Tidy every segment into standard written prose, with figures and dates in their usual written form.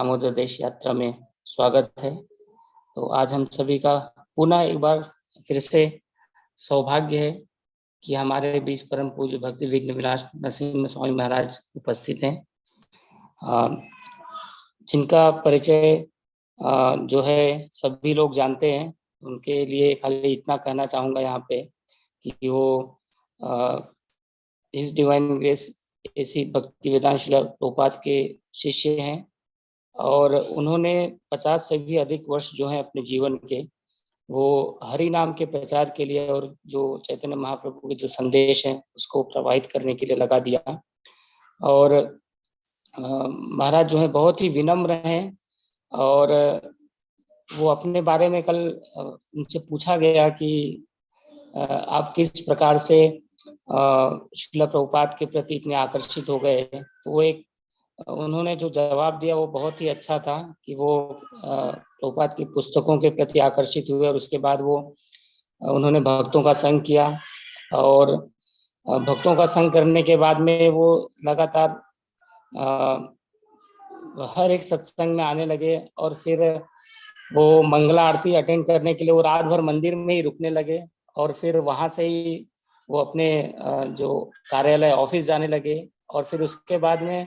दामोदर देश यात्रा में स्वागत है। तो आज हम सभी का पुनः एक बार फिर से सौभाग्य है कि हमारे बीच परम पूज्य भक्ति विघ्न विनाश नरसिम्हा स्वामी महाराज उपस्थित हैं, जिनका परिचय जो है सभी लोग जानते हैं। उनके लिए खाली इतना कहना चाहूँगा यहाँ पे कि वो इस डिवाइन ग्रेस ऐसी भक्ति वेदांत शिला प्रभुपाद के शिष्य हैं और उन्होंने 50 से भी अधिक वर्ष जो है अपने जीवन के वो हरि नाम के प्रचार के लिए और जो चैतन्य महाप्रभु के जो संदेश हैं उसको प्रवाहित करने के लिए लगा दिया। और महाराज जो है बहुत ही विनम्र हैं और वो अपने बारे में कल उनसे पूछा गया कि आप किस प्रकार से शिला प्रभुपाद के प्रति इतने आकर्षित हो गए। तो वो एक उन्होंने जो जवाब दिया वो बहुत ही अच्छा था कि वो प्रभुपाद की पुस्तकों के प्रति आकर्षित हुए और उसके बाद वो उन्होंने भक्तों का संग किया और भक्तों का संग करने के बाद में वो लगातार हर एक सत्संग में आने लगे और फिर वो मंगला आरती अटेंड करने के लिए वो रात भर मंदिर में ही रुकने लगे और फिर वहां से ही वो अपने जो कार्यालय ऑफिस जाने लगे और फिर उसके बाद में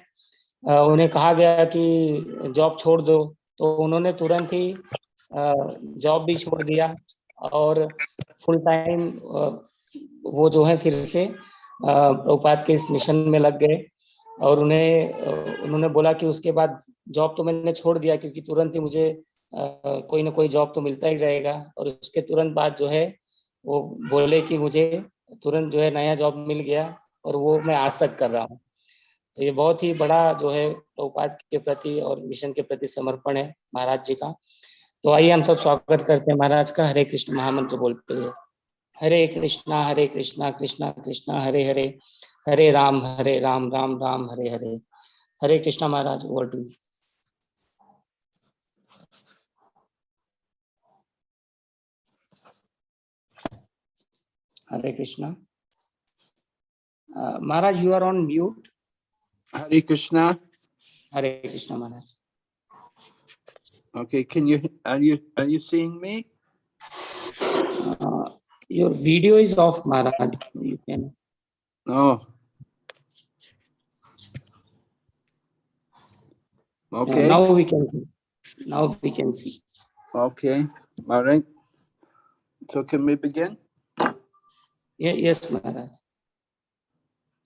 उन्हें कहा गया कि जॉब छोड़ दो, तो उन्होंने तुरंत ही जॉब भी छोड़ दिया और फुल टाइम वो जो है फिर से प्रभुपाद के इस मिशन में लग गए। और उन्होंने बोला कि उसके बाद जॉब तो मैंने छोड़ दिया क्योंकि तुरंत ही मुझे कोई ना कोई जॉब तो मिलता ही रहेगा। और उसके तुरंत बाद जो है वो बोले कि मुझे तुरंत जो है नया जॉब मिल गया और वो मैं आज तक कर रहा हूँ। तो ये बहुत ही बड़ा जो है प्रभुपाद के प्रति और मिशन के प्रति समर्पण है महाराज जी का। तो आइए हम सब स्वागत करते हैं महाराज का हरे कृष्ण महामंत्र बोलते हुए। Hare Krishna Krishna Krishna Hare Hare, Hare Ram Ram Ram Hare Hare. Hare Krishna Maharaj, over to you. Hare Krishna. Maharaj, you are on mute. Hare Krishna. Hare Krishna, Maharaj. Okay, are you seeing me? Your video is off, Maharaj. You can. Oh. Okay. Now we can see. Now we can see. Okay. All right. So can we begin? Yes, Maharaj.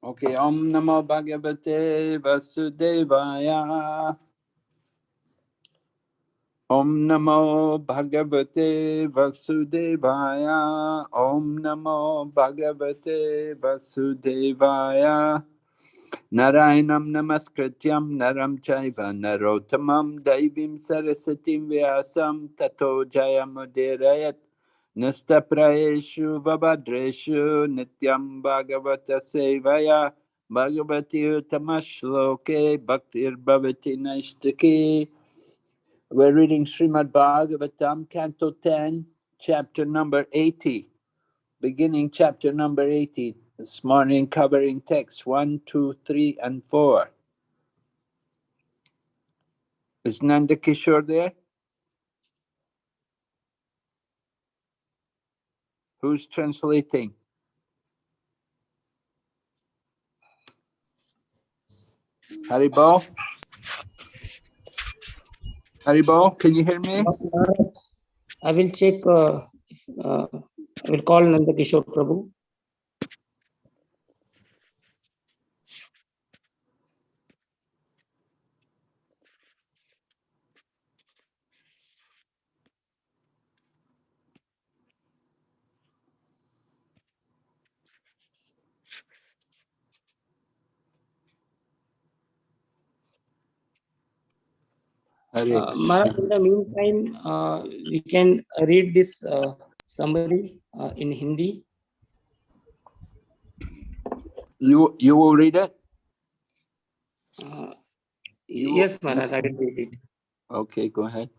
Okay. Om Namo Bhagavate Vasudevaya. Om Namo Bhagavate Vasudevaya. Om Namo Bhagavate Vasudevaya. Narayanam Namaskrityam Naram Chaiva Narottamam Daivim Sarasatim Vyasam Tato Jayamudirayat Nastapraeshu Vabhadreshu Nityam Bhagavata Sevaya Bhagavati Utamashloke Bhaktir Bhavati Naishtaki. We're reading Srimad Bhagavatam, Canto 10, chapter number 80, beginning chapter number 80. This morning covering texts 1, 2, 3, and 4. Is Nanda Kishore there? Who's translating? Haribol? Haribol, can you hear me? I will check. I will call Nanda Kishore Prabhu. Maharaj, in the meantime, we can read this summary in Hindi. You will read it? Yes, Maharaj, I will read it. Okay, go ahead.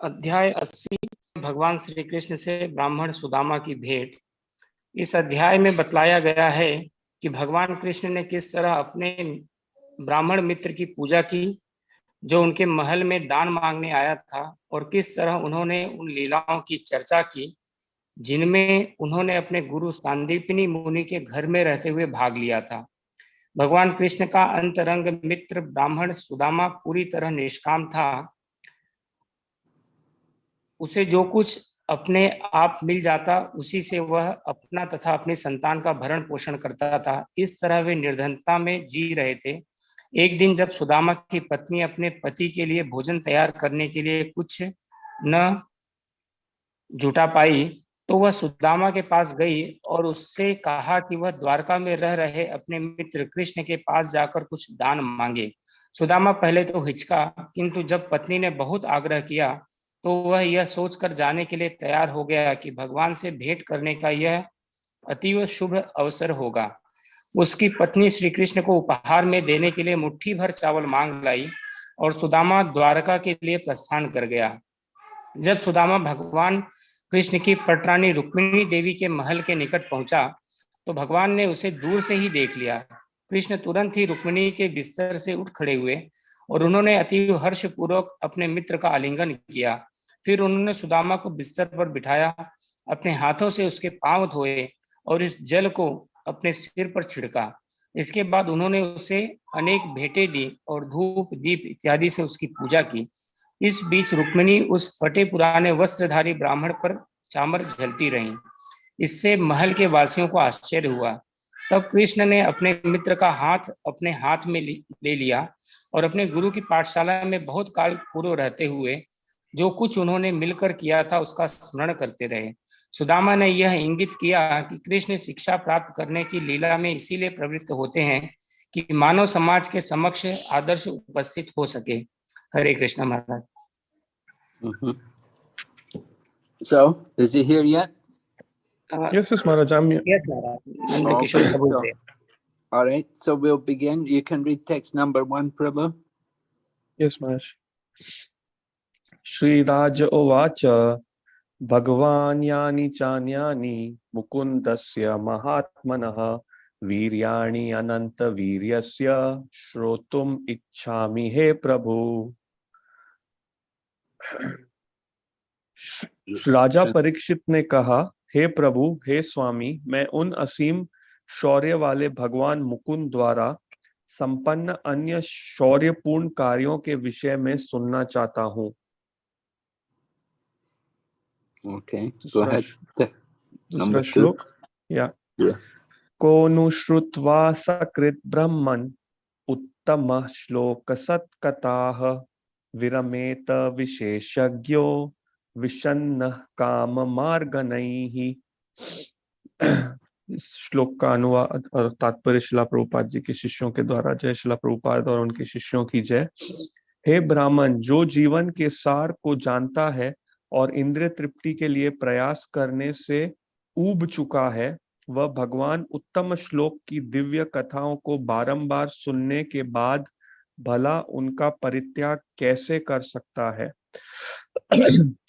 अध्याय 80, भगवान श्री कृष्ण से ब्राह्मण सुदामा की भेंट। इस अध्याय में बतलाया गया है कि भगवान कृष्ण ने किस तरह अपने ब्राह्मण मित्र की पूजा की जो उनके महल में दान मांगने आया था, और किस तरह उन्होंने उन लीलाओं की चर्चा की जिनमें उन्होंने अपने गुरु सांदीपनी मुनि के घर में रहते हुए भाग लिया था। भगवान कृष्ण का अंतरंग मित्र ब्राह्मण सुदामा पूरी तरह निष्काम था। उसे जो कुछ अपने आप मिल जाता उसी से वह अपना तथा अपनी संतान का भरण पोषण करता था। इस तरह वे निर्धनता में जी रहे थे। एक दिन जब सुदामा की पत्नी अपने पति के लिए भोजन तैयार करने के लिए कुछ न जुटा पाई तो वह सुदामा के पास गई और उससे कहा कि वह द्वारका में रह रहे अपने मित्र कृष्ण के पास जाकर कुछ दान मांगे। सुदामा पहले तो हिचका, किंतु जब पत्नी ने बहुत आग्रह किया तो वह यह सोचकर जाने के लिए तैयार हो गया कि भगवान से भेंट करने का यह अतीव शुभ अवसर होगा। उसकी पत्नी श्री कृष्ण को उपहार में देने के लिए मुट्ठी भर चावल मांग लाई और सुदामा द्वारका के लिए प्रस्थान कर गया। जब सुदामा भगवान कृष्ण की पटरानी रुक्मिणी देवी के महल के निकट पहुंचा तो भगवान ने उसे दूर से ही देख लिया। कृष्ण तुरंत ही रुक्मिणी के बिस्तर से उठ खड़े हुए और उन्होंने अति हर्ष पूर्वक अपने मित्र का आलिंगन किया। फिर उन्होंने सुदामा को बिस्तर पर बिठाया, अपने हाथों से उसके पांव धोए और इस जल को अपने सिर पर छिड़का। इसके बाद उन्होंने उसे अनेक भेंटें दी और धूप दीप इत्यादि से उसकी पूजा की। इस बीच रुक्मिणी उस फटे पुराने वस्त्रधारी ब्राह्मण पर चामर झलती रहीं। इससे महल के वासियों को आश्चर्य हुआ। तब कृष्ण ने अपने मित्र का हाथ अपने हाथ में ले लिया और अपने गुरु की पाठशाला में बहुत काल पूर्व रहते हुए जो कुछ उन्होंने मिलकर किया था उसका स्मरण करते रहे। सुदामा ने यह इंगित किया कि कृष्ण शिक्षा प्राप्त करने की लीला में इसीलिए प्रवृत्त होते हैं कि मानव समाज के समक्ष आदर्श उपस्थित हो सके। हरे कृष्ण महाराज। So, is he here yet? Yes, Maharaj, I'm here. Yes, Maharaj. Okay, all right, so we'll begin. You can read text number 1, Prabhu. Yes, Maharaj. Shri Raj Ovacha Bhagavan Yani Chanyani Mukundasya Mahatmanah Viryani Ananta Viryasya Shrotum Ichchami He Prabhu. राजा परीक्षित ने कहा, हे प्रभु, हे स्वामी, मैं उन असीम शौर्य वाले भगवान मुकुंद द्वारा संपन्न अन्य शौर्यपूर्ण कार्यों के विषय में सुनना चाहता हूँ। Okay, go ahead. दूसरा श्लोक। को नुश्रुत्वा सकृत ब्रह्मन् उत्तम श्लोक सत्कथाः विरमेत विशेषज्ञो विषन्न काम मार्गनैः। इस श्लोक का अनुवाद और तात्पर्य शिला प्रभुपाद जी के शिष्यों के द्वारा। जय शिला प्रभुपाद और उनके शिष्यों की जय। हे ब्राह्मण, जो जीवन के सार को जानता है और इंद्रिय तृप्ति के लिए प्रयास करने से ऊब चुका है, वह भगवान उत्तम श्लोक की दिव्य कथाओं को बारंबार सुनने के बाद भला उनका परित्याग कैसे कर सकता है।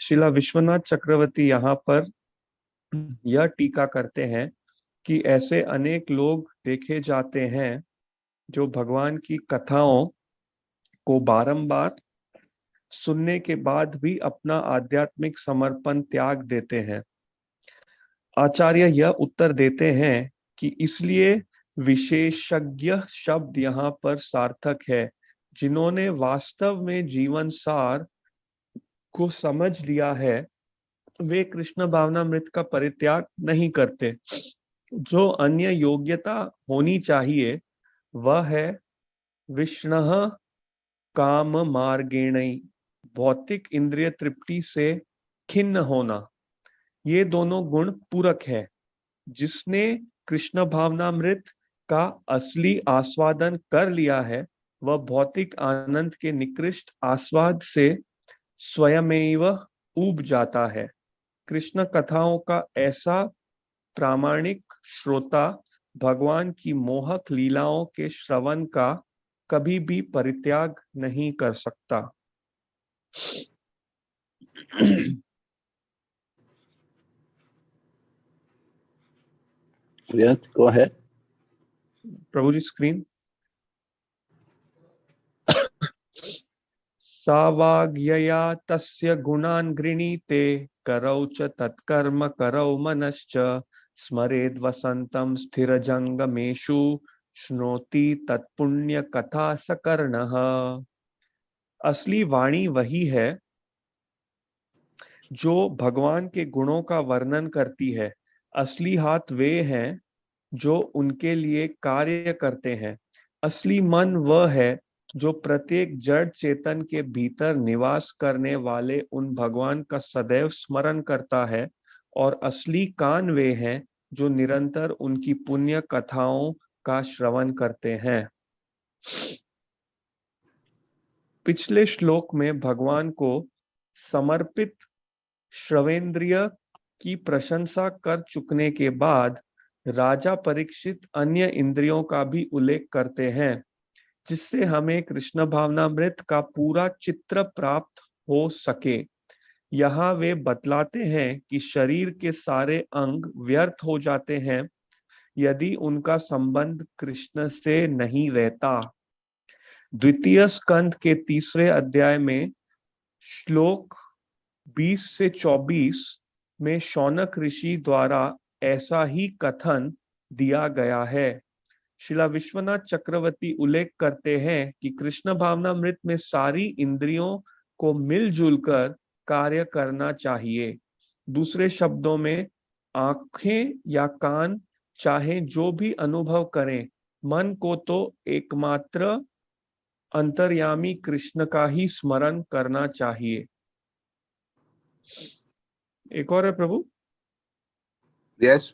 शिला विश्वनाथ चक्रवर्ती यहाँ पर यह टीका करते हैं कि ऐसे अनेक लोग देखे जाते हैं जो भगवान की कथाओं को बारंबार सुनने के बाद भी अपना आध्यात्मिक समर्पण त्याग देते हैं। आचार्य यह उत्तर देते हैं कि इसलिए विशेषज्ञ शब्द यहाँ पर सार्थक है, जिन्होंने वास्तव में जीवन सार को समझ लिया है, वे कृष्ण भावनामृत का परित्याग नहीं करते। जो अन्य योग्यता होनी चाहिए वह है विष्णः काम मार्गेण, भौतिक इंद्रिय तृप्ति से खिन्न होना। ये दोनों गुण पूरक है। जिसने कृष्ण भावनामृत का असली आस्वादन कर लिया है, वह भौतिक आनंद के निकृष्ट आस्वाद से स्वयमेव ऊब जाता है। कृष्ण कथाओं का ऐसा प्रामाणिक श्रोता भगवान की मोहक लीलाओं के श्रवण का कभी भी परित्याग नहीं कर सकता। Yes, go ahead. प्रभु जी स्क्रीन। सावाग्यया तस्य गुणान् गृणीते करौ च तत्कर्म करौ मनश्च स्मरेद् वसन्तं स्थिरजंगमेषु श्नोति तत्पुण्य कथा सकर्णः। असली वाणी वही है जो भगवान के गुणों का वर्णन करती है। असली हाथ वे हैं जो उनके लिए कार्य करते हैं। असली मन वह है जो प्रत्येक जड़ चेतन के भीतर निवास करने वाले उन भगवान का सदैव स्मरण करता है। और असली कान वे हैं जो निरंतर उनकी पुण्य कथाओं का श्रवण करते हैं। पिछले श्लोक में भगवान को समर्पित श्रवेंद्रिय की प्रशंसा कर चुकने के बाद राजा परीक्षित अन्य इंद्रियों का भी उल्लेख करते हैं जिससे हमें कृष्ण भावनामृत का पूरा चित्र प्राप्त हो सके। यहाँ वे बतलाते हैं कि शरीर के सारे अंग व्यर्थ हो जाते हैं यदि उनका संबंध कृष्ण से नहीं रहता। द्वितीय स्कंद के तीसरे अध्याय में श्लोक 20 से 24 में शौनक ऋषि द्वारा ऐसा ही कथन दिया गया है। श्रीला विश्वनाथ चक्रवर्ती उल्लेख करते हैं कि कृष्ण भावनामृत में सारी इंद्रियों को मिलजुल कर कार्य करना चाहिए। दूसरे शब्दों में आंखें या कान चाहे जो भी अनुभव करें, मन को तो एकमात्र अंतर्यामी कृष्ण का ही स्मरण करना चाहिए। एक और है प्रभु। Yes.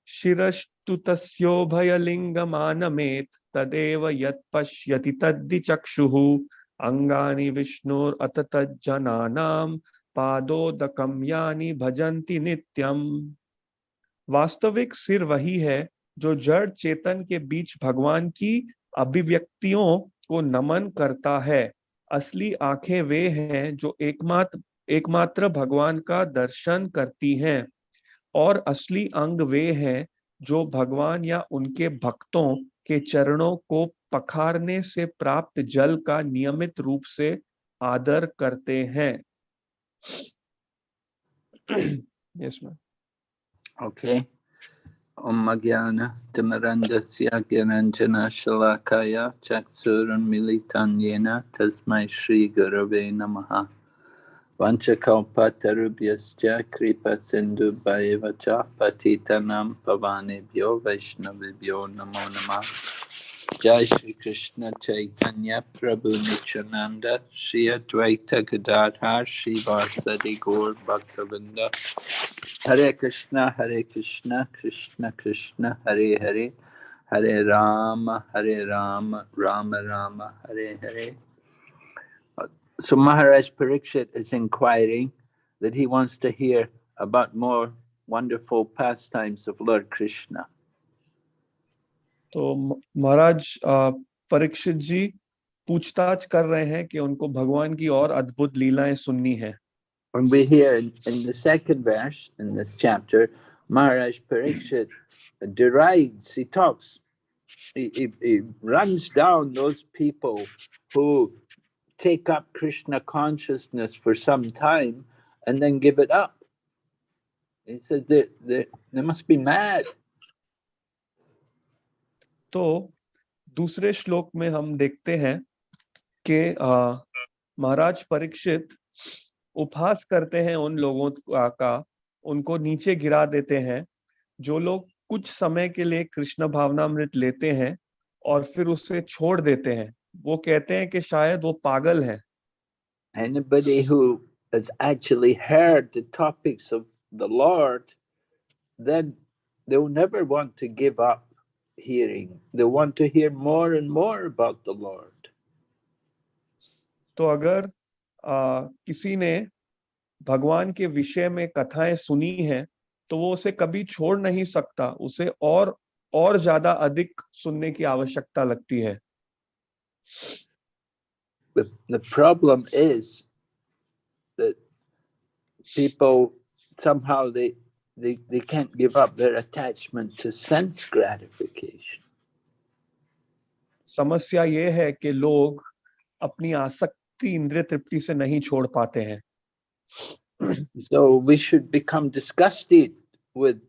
शिरस्तु तस्योभयलिङ्गमानमेत् तदेव यत् पश्यति तद्धि चक्षुः अंगानि विष्णुरत तज्जनानां पादोदकं यानि भजन्ति नित्यम। वास्तविक सिर वही है जो जड़ चेतन के बीच भगवान की अभिव्यक्तियों को नमन करता है। असली आंखें वे हैं जो एकमात्र भगवान का दर्शन करती हैं। और असली अंग वे हैं जो भगवान या उनके भक्तों के चरणों को पखारने से प्राप्त जल का नियमित रूप से आदर करते हैं। yes, Okay. Om Magyana Timarandasya Gyananjana Shalakaya Chaksuran Militan Yena Tasmai Shri Gurave Namaha Vanchakalpatarubhyascha Kripa Sindhu Bhaivacha Patitanam Pavanebhyo Vaishnavibhyo Namo Namah. Jai Shri Krishna Chaitanya Prabhu Nityananda Shri Advaita Gadadhar Shri Vasadi Gaur Bhaktavinda. Hare Krishna, Krishna Krishna, Hare Hare, Hare Rama, Rama Rama, Hare Hare. So Maharaj Parikshit is inquiring that he wants to hear about more wonderful pastimes of Lord Krishna. तो महाराज परीक्षित जी पूछताछ कर रहे हैं कि उनको भगवान की और अद्भुत लीलाएं सुननी है। When we hear in the second verse in this chapter, Maharaj Parikshit derides, he talks, he runs down those people who take up Krishna consciousness for some time and then give it up. He said they must be mad. तो दूसरे श्लोक में हम देखते हैं कि महाराज परीक्षित उपहास करते हैं उन लोगों का, उनको नीचे गिरा देते हैं जो लोग कुछ समय के लिए कृष्ण भावनामृत लेते हैं और फिर उसे छोड़ देते हैं। वो कहते हैं कि शायद वो पागल हैं। Anybody who has actually heard the topics of the Lord, then they will never want to give up hearing. They want to hear more and more about the Lord. तो अगर किसी ने भगवान के विषय में कथाएं सुनी हैं तो वो उसे कभी छोड़ नहीं सकता, उसे और ज्यादा अधिक सुनने की आवश्यकता लगती है। The problem is that people somehow they can't give up their attachment to sense gratification. समस्या ये है कि लोग अपनी आसक्ति इंद्रिय तृप्ति से नहीं छोड़ पाते हैं. So we should become disgusted with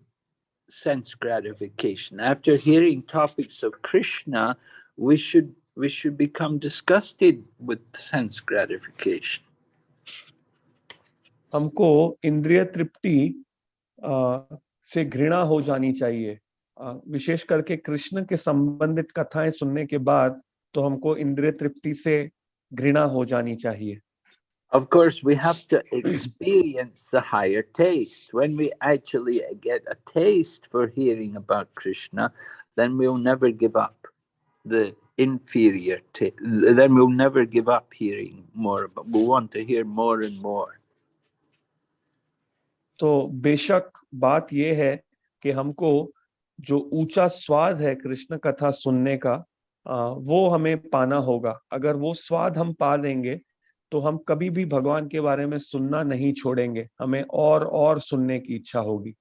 sense gratification. After hearing topics of Krishna, we should become disgusted with sense gratification. हमको इंद्रिय तृप्ति से घृणा हो जानी चाहिए. विशेष करके कृष्ण के संबंधित कथाएं सुनने के बाद तो हमको इंद्रिय तृप्ति से घृणा हो जानी चाहिए. Of course, we have to experience the higher taste. When we actually get a taste for hearing about Krishna, then we'll never give up the inferior taste. Then we'll never give up hearing more. But we want to hear more and more. तो बेशक बात ये है कि हमको जो ऊंचा स्वाद है कृष्ण कथा सुनने का, वो हमें पाना होगा. अगर वो स्वाद हम पा लेंगे तो हम कभी भी भगवान के बारे में सुनना नहीं छोड़ेंगे. हमें और सुनने की इच्छा होगी.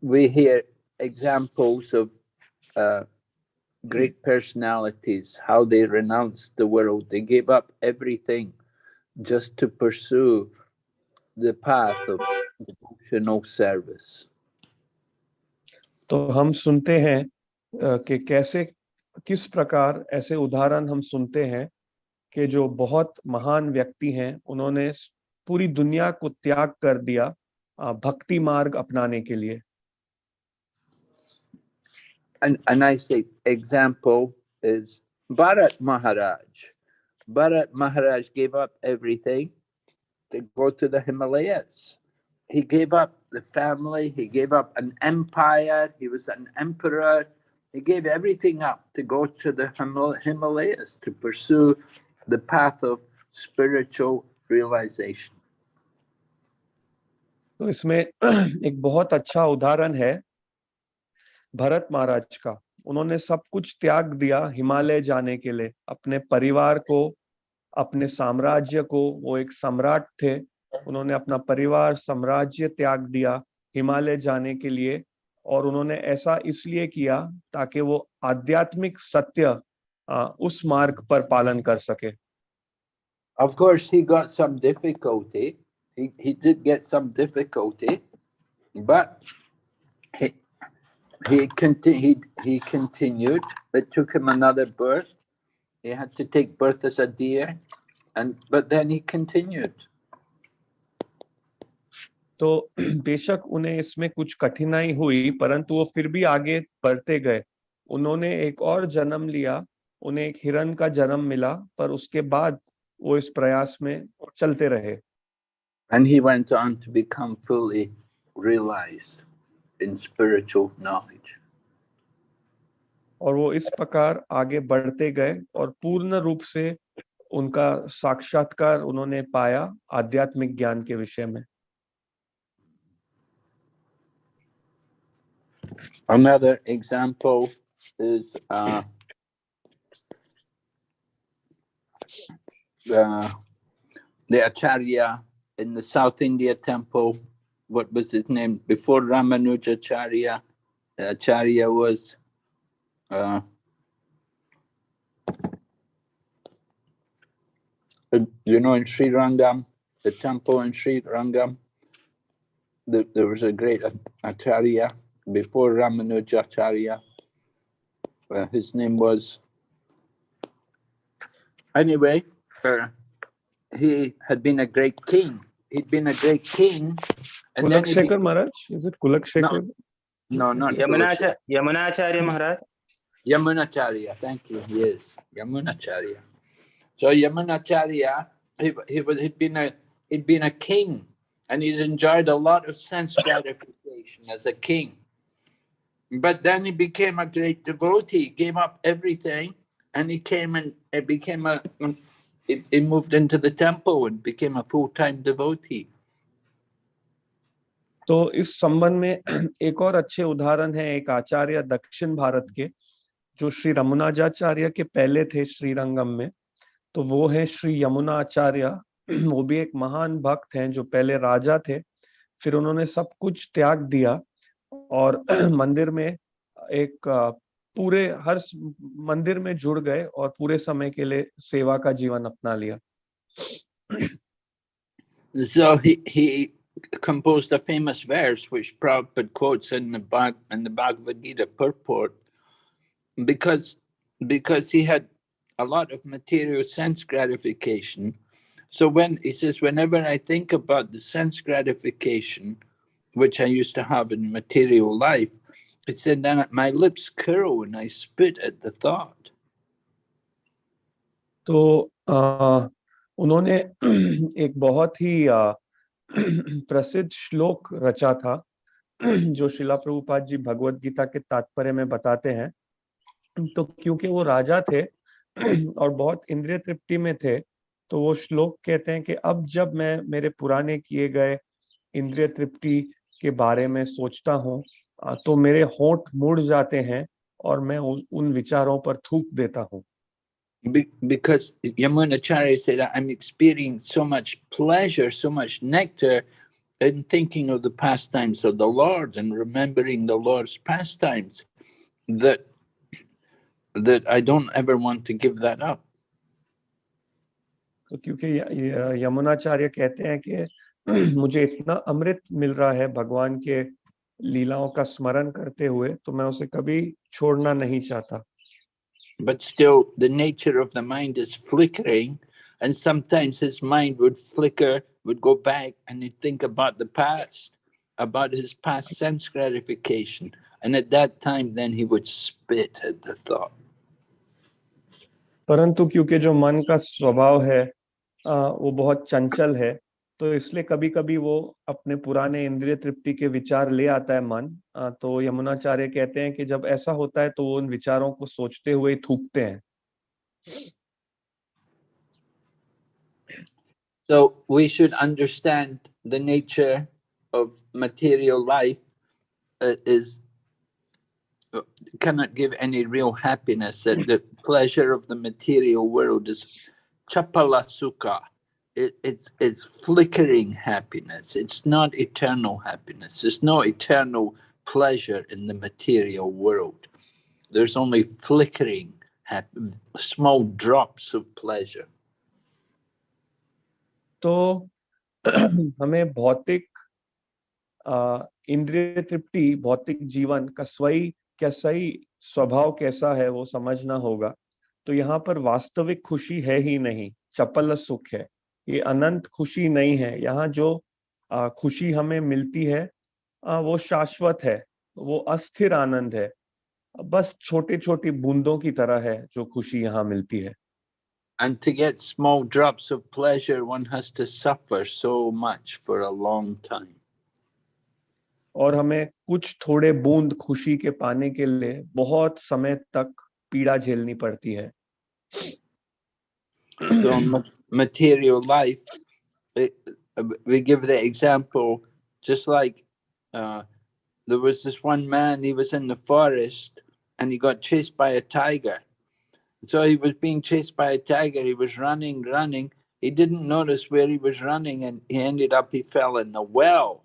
We hear examples of great personalities, how they renounced the world. They gave up everything just to pursue the path of devotional service. तो हम सुनते हैं कि कैसे किस प्रकार ऐसे उदाहरण हम सुनते हैं कि जो बहुत महान व्यक्ति हैं उन्होंने पूरी दुनिया को त्याग कर दिया भक्ति मार्ग अपनाने के लिए. A nice example is Bharat Maharaj. Bharat Maharaj gave up everything to go to the Himalayas. He gave up the family, he gave up an empire, he was an emperor. He gave everything up to go to the Himalayas to pursue the path of spiritual realization. तो इसमें एक बहुत अच्छा उदाहरण है भरत महाराज का. उन्होंने सब कुछ त्याग दिया हिमालय जाने के लिए. अपने परिवार को, अपने साम्राज्य को, वो एक सम्राट थे, उन्होंने अपना परिवार साम्राज्य त्याग दिया हिमालय जाने के लिए. और उन्होंने ऐसा इसलिए किया ताकि वो आध्यात्मिक सत्य उस मार्ग पर पालन कर सके. Of course, he got some difficulty. He did get some difficulty, but he continued. It took him another birth. He had to take birth as a deer, but then he continued. तो बेशक उन्हें इसमें कुछ कठिनाई हुई, परंतु वो फिर भी आगे बढ़ते गए. उन्होंने एक और जन्म लिया, उन्हें एक हिरण का जन्म मिला, पर उसके बाद वो इस प्रयास में चलते रहे. And he went on to become fully realized in spiritual knowledge. और वो इस प्रकार आगे बढ़ते गए और पूर्ण रूप से उनका साक्षात्कार उन्होंने पाया आध्यात्मिक ज्ञान के विषय में. Another example is the Acharya in the South India temple. What was his name? Before Ramanujacharya, the Acharya was in Sri Rangam, the temple in Sri Rangam, there was a great Acharya before Ramanujacharya. His name was... Anyway, he had been a great king. He'd been a great king. And then Kulakshekhar Maharaj? Is it Kulakshekhar? No, not Yamunacharya Maharaj. Yamunacharya, thank you. Yes, Yamunacharya. So Yamunacharya, he'd been a king, and he's enjoyed a lot of sense gratification as a king. But then he became a great devotee, gave up everything, and he came and he moved into the temple and became a full-time devotee. तो इस संबंध में एक और अच्छे उदाहरण है एक आचार्य दक्षिण भारत के जो श्री रमुनाजाचार्य के पहले थे श्रीरंगम में. तो वो है श्री यमुना आचार्य. वो भी एक महान भक्त हैं जो पहले राजा थे, फिर उन्होंने सब कुछ त्याग दिया और मंदिर में एक पूरे हर मंदिर में जुड़ गए और पूरे समय के लिए सेवा का जीवन अपना लिया। So he composed a famous verse which Prabhupada quotes in the Bhagavad Gita purport, because he had a lot of material sense gratification. So when he says, whenever I think about the sense gratification which I used to have in material life, he said, then my lips curl and I spit at the thought. तो उन्होंने एक बहुत ही प्रसिद्ध श्लोक रचा था जो शिला प्रभुपाद जी भगवत गीता के तात्पर्य में बताते हैं। तो क्योंकि वो राजा थे और बहुत इंद्रिय तृप्ति में थे, तो वो श्लोक कहते हैं कि अब जब मैं मेरे पुराने किए गए इंद्रिय तृप्ति के बारे में सोचता हूँ तो मेरे होंठ मुड़ जाते हैं और मैं उन विचारों पर थूक देता हूँ। Because Yamunacharya said, I'm experiencing so much pleasure, so much nectar in thinking of the pastimes of the Lord and remembering the Lord's pastimes, that I don't ever want to give that up. तो क्योंकि यमुनाचार्य कहते हैं कि मुझे इतना अमृत मिल रहा है भगवान के लीलाओं का स्मरण करते हुए, तो मैं उसे कभी छोड़ना नहीं चाहता। But still, the nature of the mind is flickering, and sometimes his mind would flicker, would go back, and he'd think about the past, about his past sense gratification. And at that time, then he would spit at the thought. परंतु क्योंकि जो मन का स्वभाव है वो बहुत चंचल है, तो इसलिए कभी कभी वो अपने पुराने इंद्रिय तृप्ति के विचार ले आता है मन। तो यमुनाचार्य कहते हैं कि जब ऐसा होता है तो वो उन विचारों को सोचते हुए ही थूकते हैं। So we should understand the nature of material life cannot give any real happiness. That the pleasure of the material world is chapala sukha. It's flickering happiness. It's not eternal happiness. There's no eternal pleasure in the material world. There's only flickering, small drops of pleasure. तो हमें भौतिक इंद्रिय तृप्ति, भौतिक जीवन का सही स्वभाव कैसा है वो समझना होगा। तो यहाँ पर वास्तविक खुशी है ही नहीं, चपल सुख है, ये अनंत खुशी नहीं है। यहाँ जो खुशी हमें मिलती है वो शाश्वत है, वो अस्थिर आनंद है, बस छोटी छोटी बूंदों की तरह है जो खुशी यहाँ मिलती है। And to get small drops of pleasure, one has to suffer so much for a long time. और हमें कुछ थोड़े बूंद खुशी के पाने के लिए बहुत समय तक पीड़ा झेलनी पड़ती है। So material life, we give the example, just like there was this one man, he was in the forest and he got chased by a tiger. So he was being chased by a tiger. He was running. He didn't notice where he was running, and he fell in the well.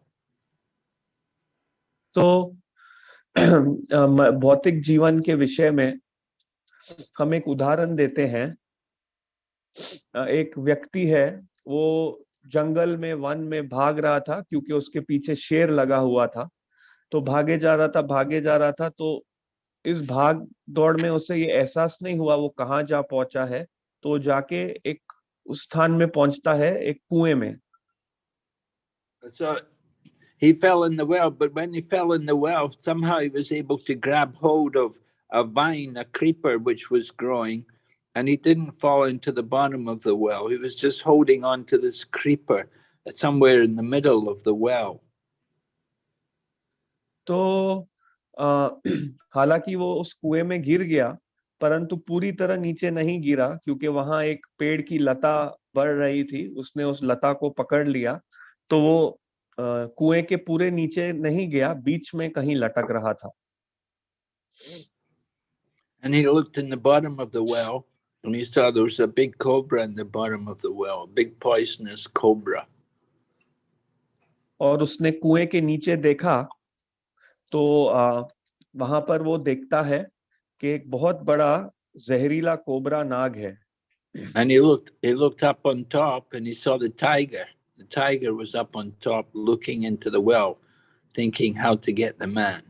तो भौतिक जीवन के विषय में हम एक उदाहरण देते हैं। एक व्यक्ति है, वो जंगल में, वन में भाग रहा था क्योंकि उसके पीछे शेर लगा हुआ था। तो भागे जा रहा था, तो इस भाग दौड़ में उसे ये एहसास नहीं हुआ वो कहाँ जा पहुंचा है। तो जाके एक उस स्थान में पहुंचता है, एक कुएं में। So he fell in the well, but when he fell in the well, somehow he was able to grab hold of a vine, a creeper which was growing, and he didn't fall into the bottom of the well. He was just holding on to this creeper somewhere in the middle of the well. तो हालांकि वो उस कुएं में गिर गया, परंतु पूरी तरह नीचे नहीं गिरा क्योंकि वहां एक पेड़ की लता बढ़ रही थी। उसने उस लता को पकड़ लिया, तो वो कुएं के पूरे नीचे नहीं गया, बीच में कहीं लटक रहा था। And he looked in the bottom of the well, And he saw there was a big cobra in the bottom of the well, a big poisonous cobra. और उसने कुएं के नीचे देखा तो वहां पर वो देखता है कि एक बहुत बड़ा जहरीला कोबरा नाग है. And he looked up on top and he saw the tiger. The tiger was up on top looking into the well, thinking how to get the man.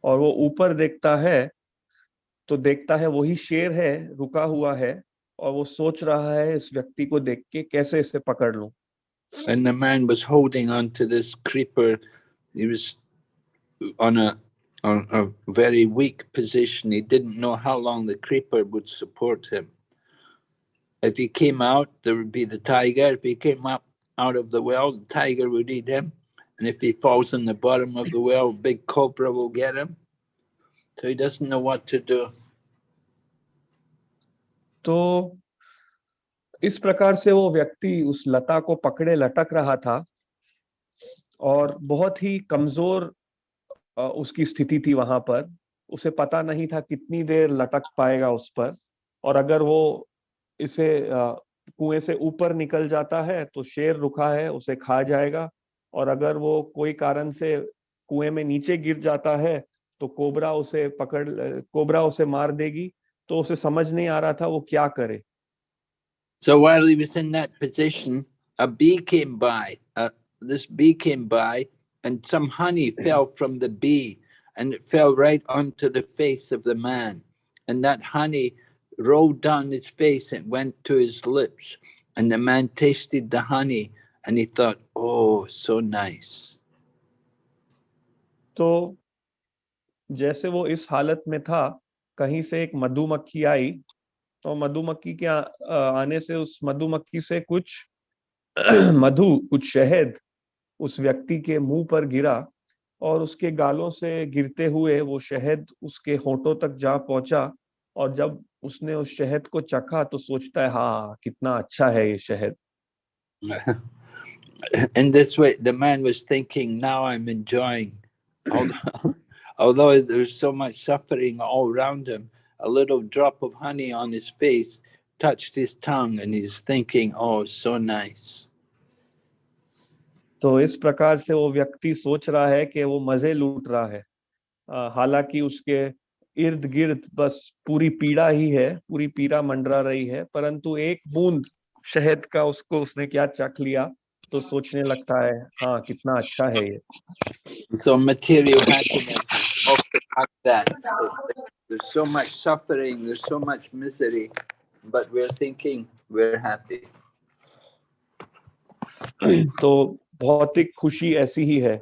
और वो ऊपर देखता है तो देखता है वही शेर है, रुका हुआ है, और वो सोच रहा है इस व्यक्ति को देख के कैसे इसे पकड़ लूं. And the man was holding on to this creeper. He was on a very weak position. He didn't know how long the creeper would support him. If he came out, there would be the tiger. If he came up out of the well, the tiger would eat him. And if he falls in the bottom of the well, a big cobra will get him. So he doesn't know what to do. तो इस प्रकार से वो व्यक्ति उस लता को पकड़े लटक रहा था और बहुत ही कमजोर उसकी स्थिति थी वहां पर. उसे पता नहीं था कितनी देर लटक पाएगा उस पर, और अगर वो इसे कुएं से ऊपर निकल जाता है तो शेर रुका है, उसे खा जाएगा, और अगर वो कोई कारण से कुएं में नीचे गिर जाता है तो कोबरा उसे मार देगी. तो उसे समझ नहीं आ रहा था वो क्या करे. So while he was in that position, a bee came by. This bee came by, and some honey fell from the bee, and it fell right onto the face of the man. And that honey rolled down his face and went to his lips. And the man tasted the honey, and he thought, "Oh, so nice." तो जैसे वो इस हालत में था, कहीं से एक मधुमक्खी आई, तो मधुमक्खी के आने से उस मधुमक्खी से कुछ कुछ शहद उस व्यक्ति के मुंह पर गिरा, और उसके गालों से गिरते हुए वो शहद उसके होठों तक जा पहुंचा. और जब उसने उस शहद को चखा तो सोचता है, हाँ कितना अच्छा है ये शहद. In this way, the man was thinking, now I'm enjoying. Although there's so much suffering all around him, a little drop of honey on his face touched his tongue, and he's thinking, oh, so nice. तो इस प्रकार से वो व्यक्ति सोच रहा है कि वो मजे लूट रहा है. हालांकि उसके इर्द गिर्द बस पूरी पीड़ा ही है, पूरी पीड़ा मंडरा रही है, परंतु एक बूंद शहद का उसने क्या चख लिया तो सोचने लगता है, हाँ कितना अच्छा है ये. So material happiness is often like that. There's so much suffering, there's so much misery, but we're thinking we're happy. तो भौतिक खुशी ऐसी ही है.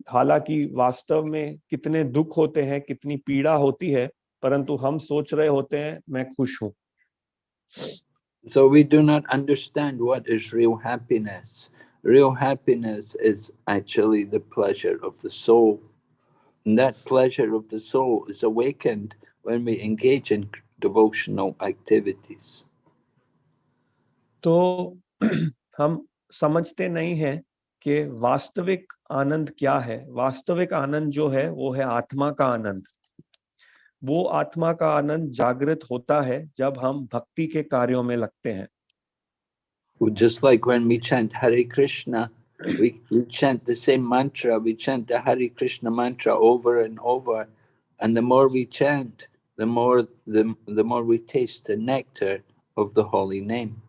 हालांकि वास्तव में कितने दुख होते हैं, कितनी पीड़ा होती है, परंतु हम सोच रहे होते हैं मैं खुश हूं. So we do not understand what is real happiness. Real happiness is actually the pleasure of the soul. And that pleasure of the soul is awakened when we engage in devotional activities. तो हम समझते नहीं हैं कि वास्तविक आनंद क्या है. वास्तविक आनंद जो है वो है आत्मा का आनंद. वो आत्मा का आनंद जागृत होता है जब हम भक्ति के कार्यों में लगते हैं. Just like when we chant Hare Krishna, we chant the same mantra, we chant the Hare Krishna mantra over and over, and the more we chant, the more we taste the nectar of the holy name.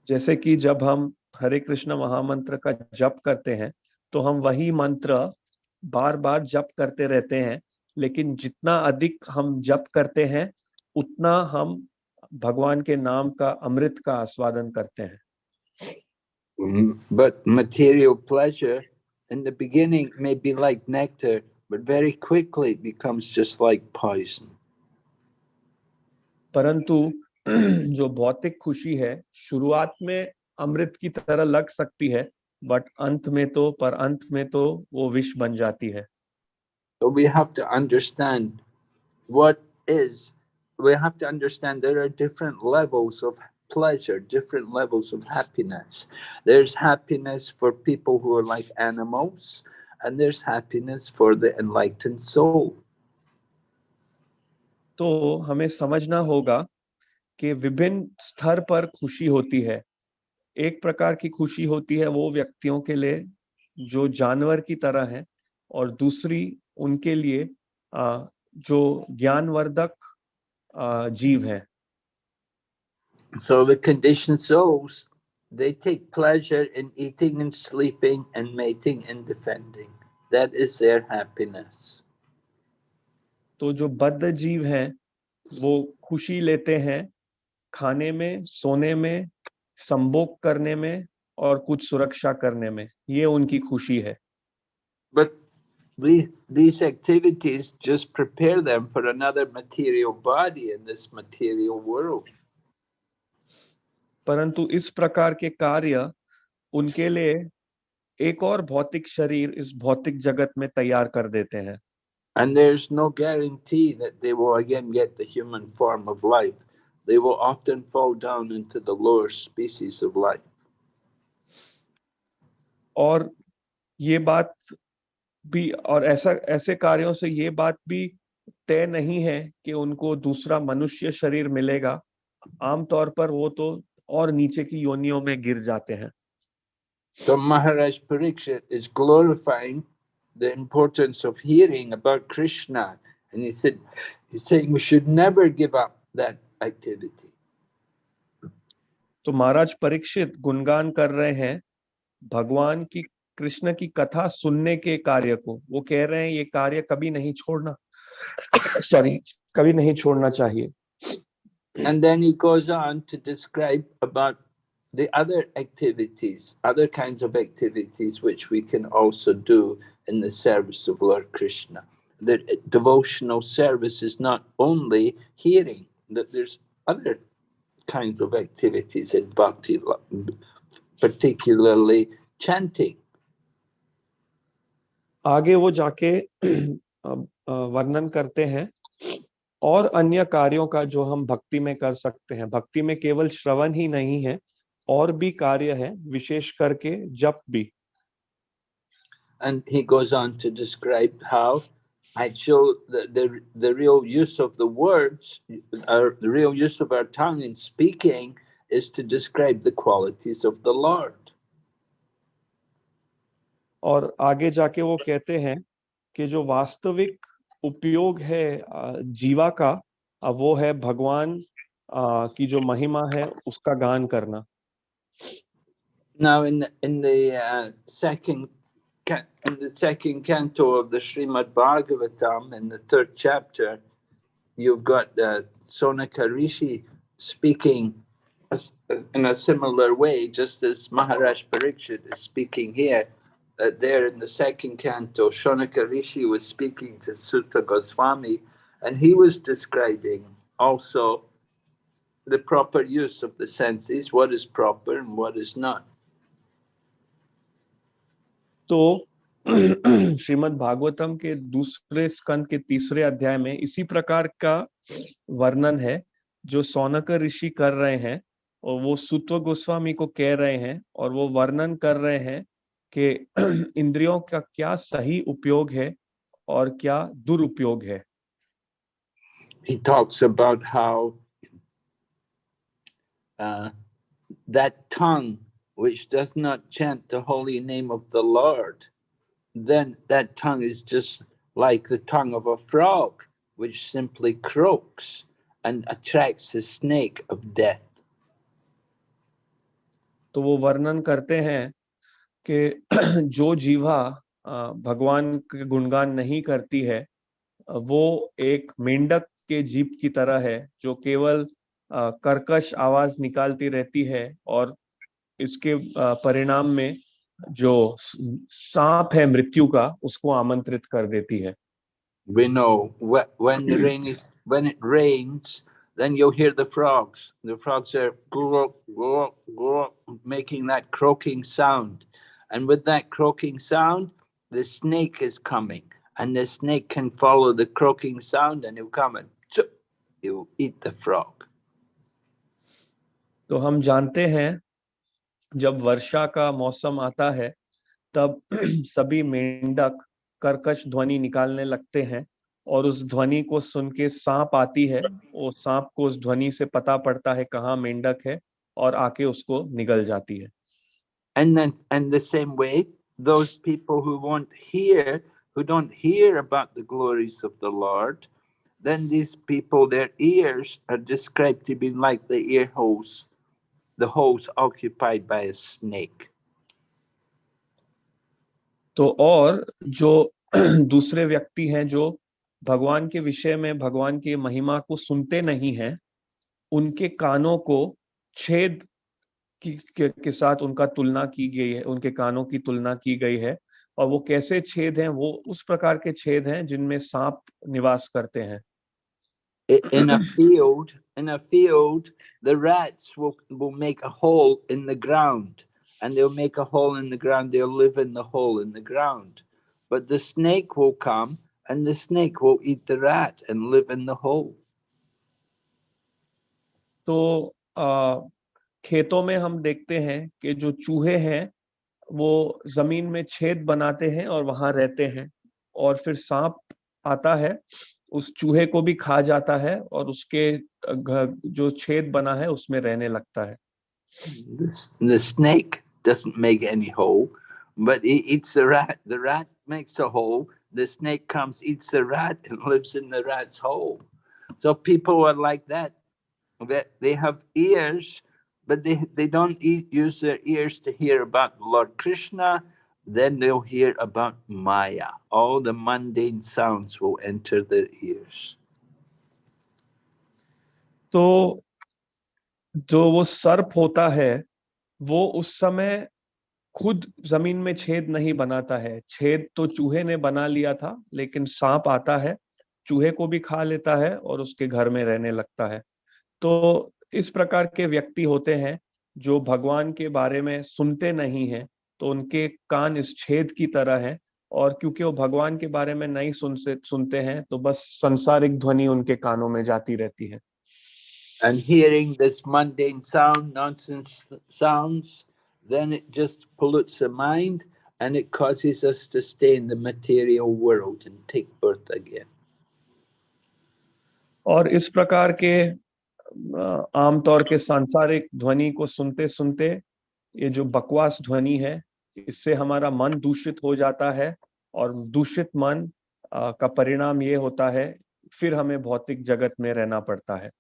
जैसे कि जब हम हरे कृष्ण महामंत्र का जप करते हैं तो हम वही मंत्र बार बार जप करते रहते हैं, लेकिन जितना अधिक हम जप करते हैं उतना हम भगवान के नाम का अमृत का आस्वादन करते हैं. But material pleasure in the beginning may be like nectar, but very quickly becomes just like poison. परंतु जो भौतिक खुशी है शुरुआत में अमृत की तरह लग सकती है, बट अंत में तो वो विष बन जाती है. So we have to understand there are different levels of pleasure, different levels of happiness. There's happiness for people who are like animals, and there's happiness for the enlightened soul. तो हमें समझना होगा कि विभिन्न स्तर पर खुशी होती है। एक प्रकार की खुशी होती है वो व्यक्तियों के लिए जो जानवर की तरह है, और दूसरी उनके लिए जो ज्ञानवर्धक जीव है। So the conditioned souls, they take pleasure in eating and sleeping and mating and defending. That is their happiness. तो जो बद्ध जीव हैं वो खुशी लेते हैं खाने में, सोने में, संभोग करने में और कुछ सुरक्षा करने में। ये उनकी खुशी है। But these activities just prepare them for another material body in this material world. परंतु इस प्रकार के कार्य उनके लिए एक और भौतिक शरीर इस भौतिक जगत में तैयार कर देते हैं। And there's no guarantee that they will again get the human form of life. They will often fall down into the lower species of life. और ये बात भी, और ऐसे कार्यों से ये बात भी तय नहीं है कि उनको दूसरा मनुष्य शरीर मिलेगा। आमतौर पर वो तो और नीचे की योनियों में गिर जाते हैं। So Maharaj Parikshit is glorifying the importance of hearing about Krishna, and he's saying we should never give up that activity. तो महाराज परीक्षित गुणगान कर रहे हैं भगवान की, कृष्ण की कथा सुनने के कार्य को। वो कह रहे हैं ये कार्य कभी नहीं छोड़ना कभी नहीं छोड़ना चाहिए। And then he goes on to describe about the other activities, other kinds of activities which we can also do in the service of Lord Krishna. That devotional service is not only hearing, that there's other kinds of activities in Bhakti, particularly chanting. आगे वो जाके वर्णन करते हैं और अन्य कार्यों का जो हम भक्ति में कर सकते हैं। भक्ति में केवल श्रवण ही नहीं है, और भी कार्य है, विशेष करके जप भी। And he goes on to describe how actual the real use of the words, or the real use of our tongue in speaking, is to describe the qualities of the Lord. और आगे जाके वो कहते हैं कि जो वास्तविक उपयोग है जीवा का, वो है भगवान की जो महिमा है उसका गान करना। Now in the second canto of the Srimad Bhagavatam, in the 3rd chapter, you've got Sonaka Rishi speaking in a similar way, just as Maharaj Parikshit is speaking here. There in the 2nd canto, Sonaka Rishi was speaking to Sutta Goswami, and he was describing also the proper use of the senses, what is proper and what is not. तो श्रीमद् भागवतम के दूसरे स्कंद के 3रे अध्याय में इसी प्रकार का वर्णन है जो सौनक ऋषि कर रहे हैं, और वो सुत्व गोस्वामी को कह रहे हैं, और वो वर्णन कर रहे हैं कि इंद्रियों का क्या सही उपयोग है और क्या दुरुपयोग है। He talks about how that tongue which does not chant the holy name of the Lord, then that tongue is just like the tongue of a frog, which simply croaks and attracts the snake of death. तो वो वर्णन करते हैं कि जो जीवा भगवान के गुणगान नहीं करती है, वो एक मेंढक के जीभ की तरह है जो केवल कर्कश आवाज निकालती रहती है, और इसके परिणाम में जो सांप है मृत्यु का, उसको आमंत्रित कर देती है। We know when it rains, then you'll hear the frogs. The frogs are making that croaking sound, and with that croaking sound, the snake is coming, and the snake can follow the croaking sound, and he'll come and he'll eat the frog. तो हम जानते हैं जब वर्षा का मौसम आता है तब सभी मेंढक कर्कश ध्वनि निकालने लगते हैं, और उस ध्वनि को सुन के सांप आती है, वो सांप को उस ध्वनि से पता पड़ता है कहाँ मेंढक है और आके उसको निगल जाती है। And then, and the same way, those people who don't hear about the glories of the Lord, then these people, their ears are described to be like the ear holes, the holes occupied by a snake. तो और जो दूसरे व्यक्ति हैं जो भगवान के विषय में, भगवान की महिमा को सुनते नहीं हैं, उनके कानों को छेद के साथ उनका तुलना की गई है, उनके कानों की तुलना की गई है। और वो कैसे छेद हैं? वो उस प्रकार के छेद हैं जिनमें सांप निवास करते हैं। In a field, the rats will make a hole in the ground, and they'll make a hole in the ground. They'll live in the hole in the ground. But the snake will come, and the snake will eat the rat and live in the hole. तो खेतों में हम देखते हैं कि जो चूहे हैं वो जमीन में छेद बनाते हैं और वहां रहते हैं, और फिर सांप आता है, उस चूहे को भी खा जाता है और उसके जो छेद बना है उसमें रहने लगता है। The snake doesn't make any hole, but it eats the rat. The rat makes a hole. The snake comes, eats the rat, and lives in the rat's hole. So people are like that. They have ears, but they don't use their ears to hear about Lord Krishna. Then they'll hear about Maya. All the mundane sounds will enter their ears. तो जो वो सर्प होता है वो उस समय खुद जमीन में छेद नहीं बनाता है, छेद तो चूहे ने बना लिया था, लेकिन सांप आता है, चूहे को भी खा लेता है और उसके घर में रहने लगता है। तो इस प्रकार के व्यक्ति होते हैं जो भगवान के बारे में सुनते नहीं हैं, तो उनके कान इस छेद की तरह हैं, और क्योंकि वो भगवान के बारे में नहीं सुनते हैं तो बस संसारिक ध्वनि उनके कानों में जाती रहती है। And hearing this mundane sound, nonsense sounds, then it just pollutes the mind, and it causes us to stay in the material world and take birth again. और इस प्रकार के आमतौर के सांसारिक ध्वनि को सुनते सुनते, ये जो बकवास ध्वनि है, इससे हमारा मन दूषित हो जाता है, और दूषित मन का परिणाम ये होता है फिर हमें भौतिक जगत में रहना पड़ता है।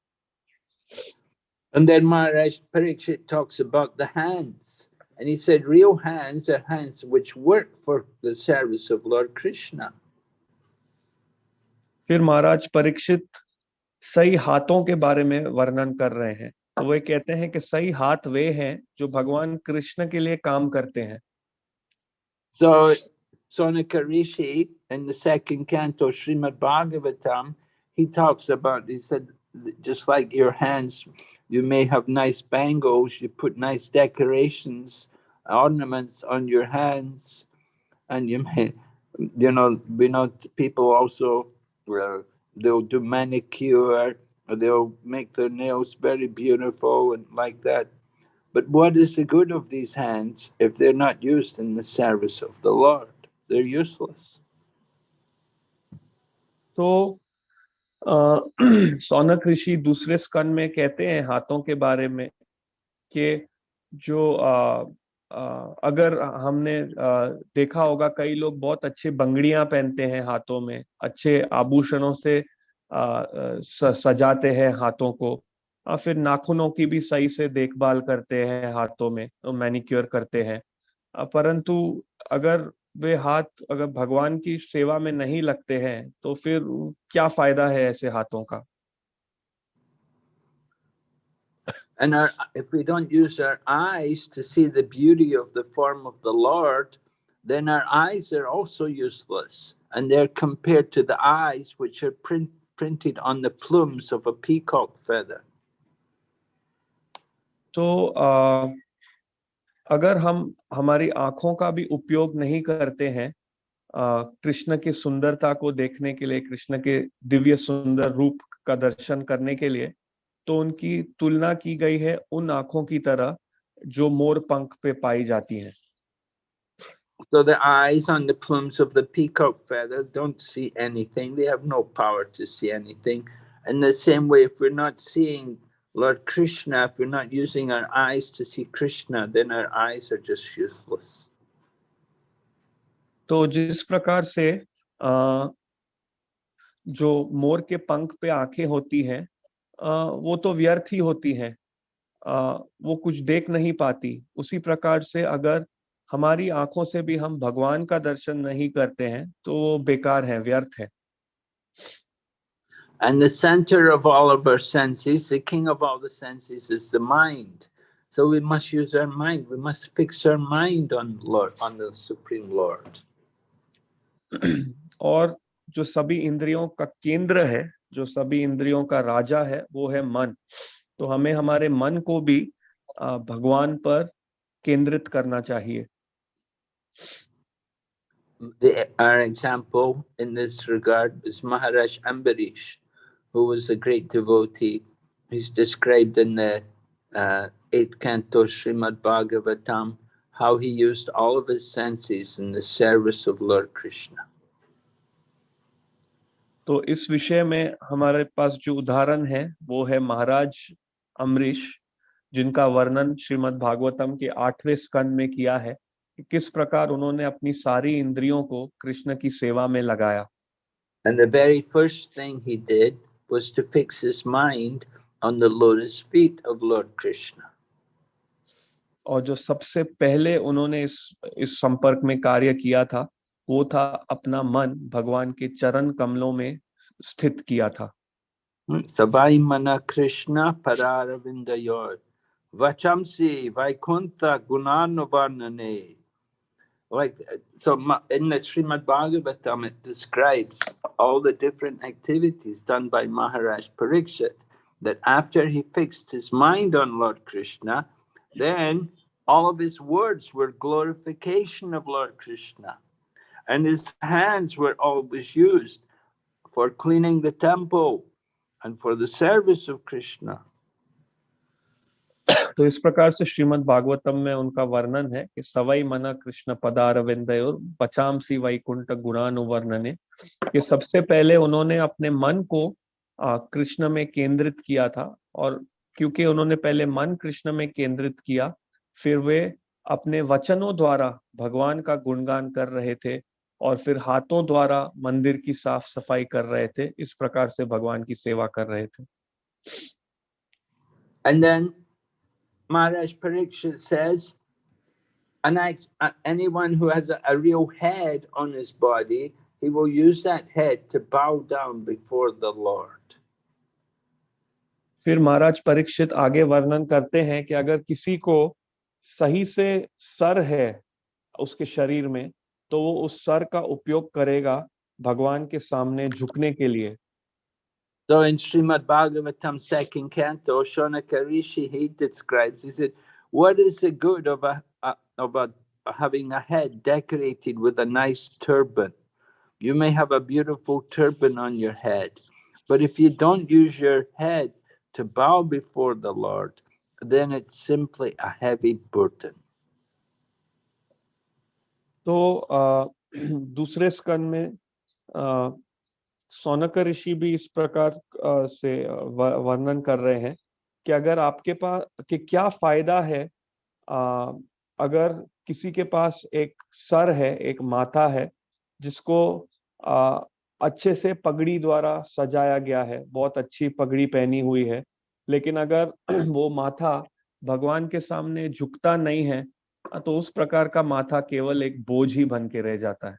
And then Maharaj Parikshit talks about the hands, and he said real hands are hands which work for the service of Lord Krishna. फिर महाराज परीक्षित सही हाथों के बारे में वर्णन कर रहे हैं, तो वे कहते हैं कि सही हाथ वे हैं जो भगवान कृष्ण के लिए काम करते हैं। So Sonaka Rishi in the second canto Srimad Bhagavatam, he talks about, he said, just like your hands, you may have nice bangles, you put nice decorations, ornaments on your hands, and you may, we know people also, they'll do manicure, or they'll make their nails very beautiful and like that. But what is the good of these hands if they're not used in the service of the Lord? They're useless. तो सौनक ऋषि दूसरे स्कंद में कहते हैं हाथों के बारे में कि जो अगर हमने देखा होगा, कई लोग बहुत अच्छे बंगड़ियां पहनते हैं हाथों में, अच्छे आभूषणों से सजाते हैं हाथों को, और फिर नाखूनों की भी सही से देखभाल करते हैं हाथों में, तो मैनिक्योर करते हैं, परंतु अगर वे हाथ अगर भगवान की सेवा में नहीं लगते हैं तो फिर क्या फायदा है ऐसे हाथों का। And if we don't use our eyes to see the beauty of the form of the Lord, then our eyes are also useless, and they're compared to the eyes which are printed on the plumes of a peacock feather. तो अगर हम हमारी आंखों का भी उपयोग नहीं करते हैं कृष्ण की सुंदरता को देखने के लिए, कृष्ण के दिव्य सुंदर रूप का दर्शन करने के लिए, तो उनकी तुलना की गई है उन आंखों की तरह जो मोर पंख पे पाई जाती हैं। So the eyes on the plumes of the peacock feather don't see anything. They have no power to see anything. In the same way, if we're not seeing Lord Krishna, if we're not using our eyes to see Krishna, then our eyes are just useless. तो जिस प्रकार से जो मोर के पंख पे आंखें होती हैं, वो तो व्यर्थ ही होती हैं, वो कुछ देख नहीं पाती। उसी प्रकार से अगर हमारी आंखों से भी हम भगवान का दर्शन नहीं करते हैं तो वो बेकार है, व्यर्थ है। And the center of all of our senses, the king of all the senses, is the mind. So we must use our mind. We must fix our mind on Lord, on the Supreme Lord. और जो सभी इंद्रियों का केंद्र है, जो सभी इंद्रियों का राजा है, वो है मन। तो हमें हमारे मन को भी भगवान पर केंद्रित करना चाहिए। Our example in this regard is Maharaj Ambarish, who was a great devotee. He's described in the 8th canto Srimad Bhagavatam how he used all of his senses in the service of Lord Krishna. तो इस विषय में हमारे पास जो उदाहरण है वो है महाराज अम्बरीश, जिनका वर्णन श्रीमद् भागवतम के 8वें स्कंद में किया है कि किस प्रकार उन्होंने अपनी सारी इंद्रियों को कृष्ण की सेवा में लगाया। And the very first thing he did was to fix his mind on the lotus feet of Lord Krishna. और जो सबसे पहले उन्होंने इस संपर्क में कार्य किया था वो था अपना मन भगवान के चरण कमलों में स्थित किया था। Savai mana Krishna pararavindayor vachamsi vaikunta gunanavarnane. Like, so in the Srimad Bhagavatam, it describes all the different activities done by Maharaj Pariksit, that after he fixed his mind on Lord Krishna, then all of his words were glorification of Lord Krishna. And his hands were always used for cleaning the temple and for the service of Krishna. तो इस प्रकार से श्रीमद् भागवतम में उनका वर्णन है कि सवई मना कृष्ण पदारविंदयोर पचामसी वैकुंठ गुणानुवर्णने, कि सबसे पहले उन्होंने अपने मन को कृष्ण में केंद्रित किया था, और क्योंकि उन्होंने पहले मन कृष्ण में केंद्रित किया, फिर वे अपने वचनों द्वारा भगवान का गुणगान कर रहे थे और फिर हाथों द्वारा मंदिर की साफ सफाई कर रहे थे। इस प्रकार से भगवान की सेवा कर रहे थे। And then Maharaj Pariksit says, anyone who has a real head on his body, he will use that head to bow down before the Lord. फिर महाराज परीक्षित आगे वर्णन करते हैं कि अगर किसी को सही से सर है उसके शरीर में, तो वो उस सर का उपयोग करेगा भगवान के सामने झुकने के लिए। So in Srimad Bhagavatam 2nd canto, Shonaka Rishi, he describes, he said, what is the good of having a head decorated with a nice turban? You may have a beautiful turban on your head, but if you don't use your head to bow before the Lord, then it's simply a heavy burden. तो दूसरे स्कंद में सौनक ऋषि भी इस प्रकार से वर्णन कर रहे हैं कि अगर आपके पास कि क्या फायदा है अगर किसी के पास एक सर है, एक माथा है जिसको अच्छे से पगड़ी द्वारा सजाया गया है, बहुत अच्छी पगड़ी पहनी हुई है, लेकिन अगर वो माथा भगवान के सामने झुकता नहीं है तो उस प्रकार का माथा केवल एक बोझ ही बन के रह जाता है।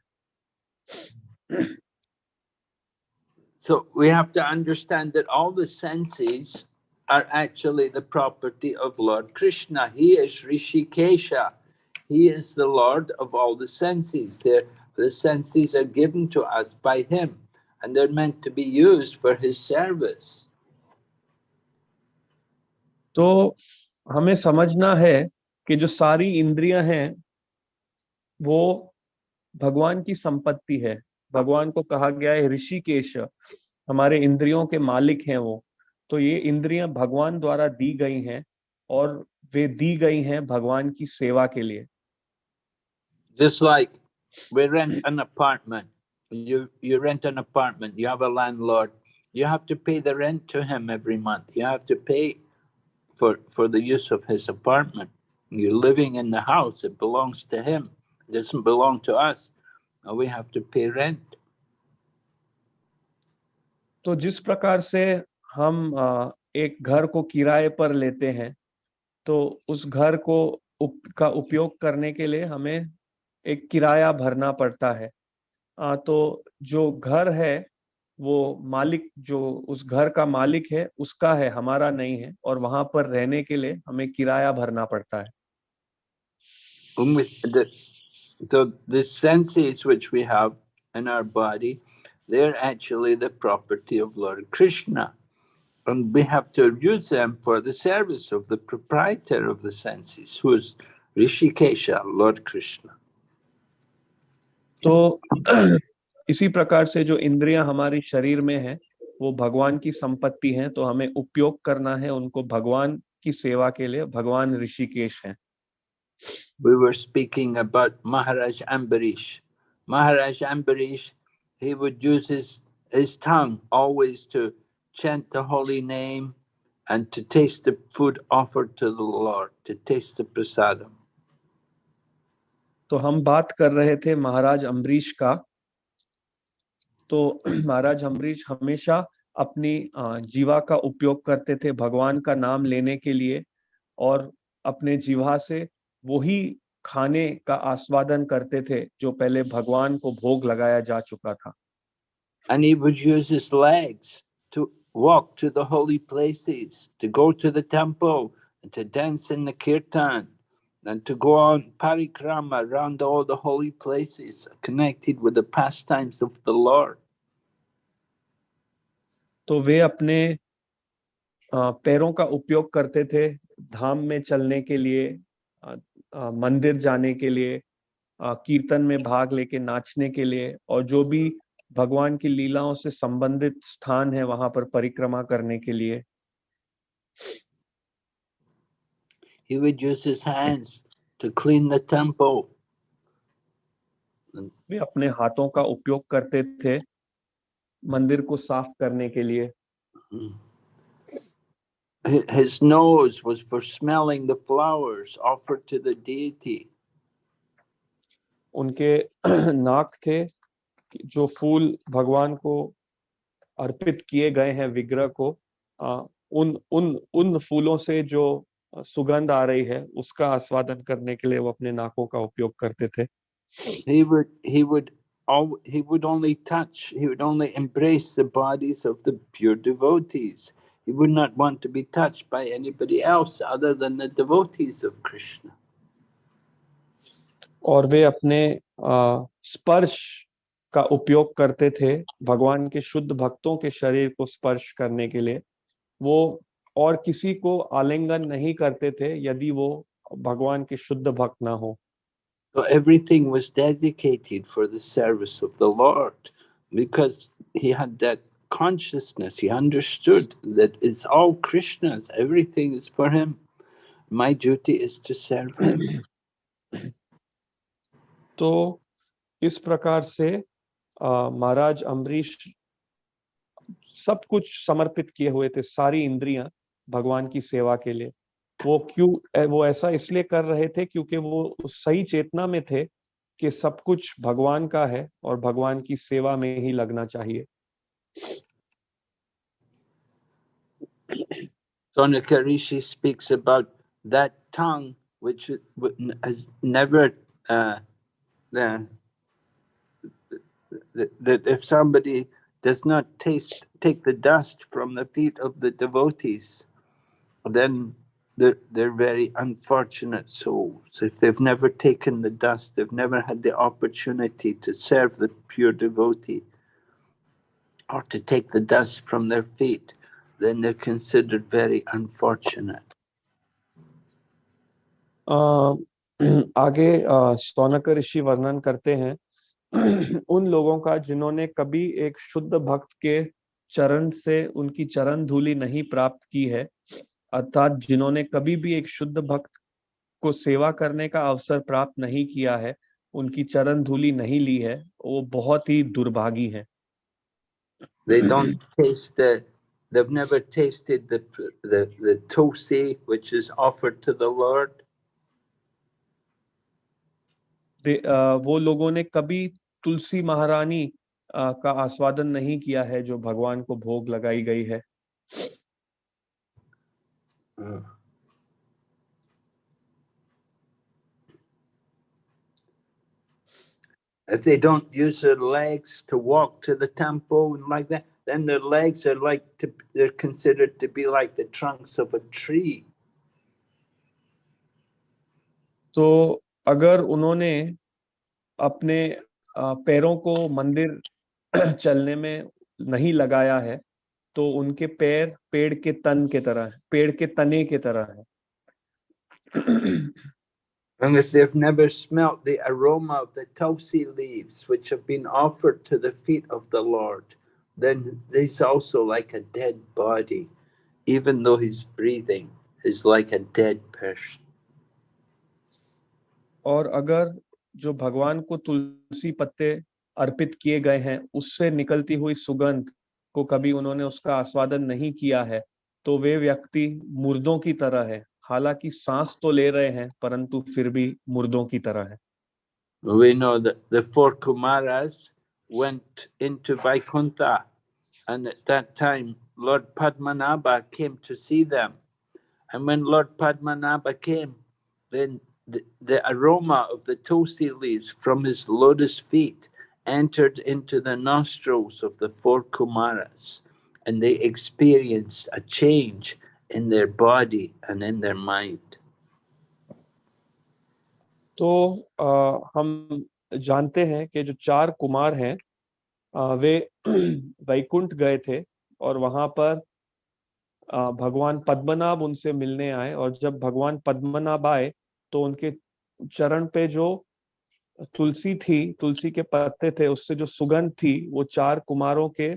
So we have to understand that all the senses are actually the property of Lord Krishna. He is Rishikesha. He is the Lord of all the senses. The senses are given to us by him, and they're meant to be used for his service. तो हमें समझना है कि जो सारी इंद्रियां हैं वो भगवान की संपत्ति है। भगवान को कहा गया है ऋषिकेश, हमारे इंद्रियों के मालिक हैं वो। तो ये इंद्रियां भगवान द्वारा दी गई हैं और वे दी गई हैं भगवान की सेवा के लिए। Just like we rent an apartment. You rent an apartment. You have a landlord. You have to pay the rent to him every month. You have to pay for the use of his apartment. You're living in the house. It belongs to him. It doesn't belong to us. And we have to pay rent. तो जिस प्रकार से हम एक घर को किराए पर लेते हैं, तो उस घर को का उपयोग करने के लिए हमें एक किराया भरना पड़ता है। तो जो घर है वो मालिक, जो उस घर का मालिक है उसका है, हमारा नहीं है, और वहां पर रहने के लिए हमें किराया भरना पड़ता है। The senses which we have in our body, they're actually the property of Lord Krishna. And we have to use them for the service of the proprietor of the senses, who is Rishikesha, Lord Krishna. तो इसी प्रकार से जो इंद्रियां हमारी शरीर में है वो भगवान की संपत्ति हैं, तो हमें उपयोग करना है उनको भगवान की सेवा के लिए। भगवान ऋषिकेश हैं। We were speaking about Maharaj Ambarish. Maharaj Ambarish, he would use his tongue always to chant the holy name and to taste the food offered to the Lord, to taste the prasadam. तो हम बात कर रहे थे महाराज अम्बरीश का। तो महाराज अम्बरीश हमेशा अपनी जीवा का उपयोग करते थे भगवान का नाम लेने के लिए, और अपने जीवा से वही खाने का आस्वादन करते थे जो पहले भगवान को भोग लगाया जा चुका था। And he would use his legs to walk to the holy places, to go to the temple, and to dance in the kirtan, and to go on parikrama around all the holy places connected with the pastimes of the Lord. तो वे अपने पैरों का उपयोग करते थे धाम में चलने के लिए, मंदिर जाने के लिए, कीर्तन में भाग लेके नाचने के लिए, और जो भी भगवान की लीलाओं से संबंधित स्थान है वहां पर परिक्रमा करने के लिए। He would use his hands to clean the temple. वे अपने हाथों का उपयोग करते थे मंदिर को साफ करने के लिए। His nose was for smelling the flowers offered to the deity. उनके नाक थे जो फूल भगवान को अर्पित किए गए हैं विग्रह को, उन फूलों से जो सुगंध आ रही है उसका आस्वादन करने के लिए वो अपने नाकों का उपयोग करते थे। He would only embrace the bodies of the pure devotees. He would not want to be touched by anybody else other than the devotees of Krishna. और वे अपने स्पर्श का उपयोग करते थे भगवान के शुद्ध भक्तों के शरीर को स्पर्श करने के लिए। वो और किसी को आलिंगन नहीं करते थे यदि वो भगवान के शुद्ध भक्त ना हो। So everything was dedicated for the service of the Lord, because he had that consciousness. He understood that it's all Krishna's. Everything is for him. My duty is to serve him. तो इस प्रकार से महाराज अम्बरीश सब कुछ समर्पित किए हुए थे, सारी इंद्रियां भगवान की सेवा के लिए। वो ऐसा इसलिए कर रहे थे क्योंकि वो उस सही चेतना में थे कि सब कुछ भगवान का है और भगवान की सेवा में ही लगना चाहिए। Sonaka Rishi speaks about that tongue which has never that if somebody does not take the dust from the feet of the devotees, then they're very unfortunate souls. If they've never taken the dust, they've never had the opportunity to serve the pure devotee or to take the dust from their feet, then they're considered very unfortunate. आगे सौनक ऋषि वर्णन करते हैं उन लोगों का जिन्होंने कभी एक शुद्ध भक्त के चरण से उनकी चरण धूलि नहीं प्राप्त की है, अर्थात जिन्होंने कभी भी एक शुद्ध भक्त को सेवा करने का अवसर प्राप्त नहीं किया है, उनकी चरण धूलि नहीं ली है वो बहुत ही दुर्भागी हैं। They don't taste they've never tasted the tulsi which is offered to the Lord. वो लोगों ने कभी तुलसी महारानी का आस्वादन नहीं किया है जो भगवान को भोग लगाई गई है। If they don't use their legs to walk to the temple and like that, then their legs are they're considered to be like the trunks of a tree. तो अगर उन्होंने अपने पैरों को मंदिर चलने में नहीं लगाया है तो उनके पैर पेड़ के तन के तरह है, पेड़ के तने के तरह है। And if they've never smelt the aroma of the tulsi leaves which have been offered to the feet of the Lord, then he's also like a dead body. Even though he's breathing, he's like a dead person. और अगर जो भगवान को तुलसी पत्ते अर्पित किए गए हैं उससे निकलती हुई सुगंध को कभी उन्होंने उसका आस्वादन नहीं किया है तो वे व्यक्ति मुर्दों की तरह है। हालांकि सांस तो ले रहे हैं परंतु फिर भी मुर्दों की तरह है। We know that the four Kumaras went into Vaikuntha, and at that time Lord Padmanabha came to see them. And when Lord Padmanabha came, then the aroma of the tulsi leaves from his lotus feet entered into the nostrils of the four Kumaras, and they experienced a change in their body and in their mind. तो हम जानते हैं कि जो चार कुमार हैं वे वैकुंठ गए थे और वहां पर भगवान पद्मनाभ उनसे मिलने आए और जब भगवान पद्मनाभ आए तो उनके चरण पे जो तुलसी थी, तुलसी के पत्ते थे, उससे जो सुगंध थी वो चार कुमारों के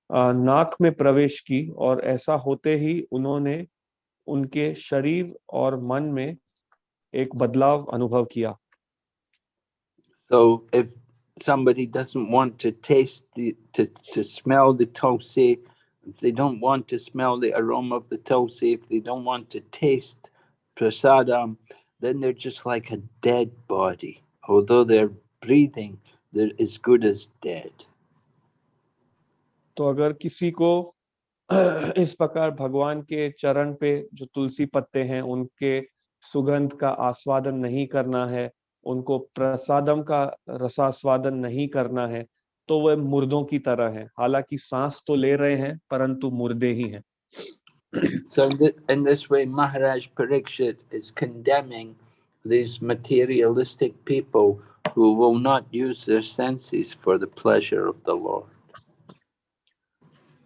नाक में प्रवेश की और ऐसा होते ही उन्होंने उनके शरीर और मन में एक बदलाव अनुभव किया। So if somebody doesn't want to taste to smell the tulsi, if they don't want to smell the aroma of the tulsi, if they don't want to taste prasadam, then they're just like a dead body. Although they're breathing, they're as good as dead. तो अगर किसी को इस प्रकार भगवान के चरण पे जो तुलसी पत्ते हैं उनके सुगंध का आस्वादन नहीं करना है, उनको प्रसादम का रसास्वादन नहीं करना है तो वह मुर्दों की तरह है। हालांकि सांस तो ले रहे हैं परंतु मुर्दे ही हैं। So in this way, Maharaj Parikshit is condemning these materialistic people who will not use their senses for the pleasure of the Lord.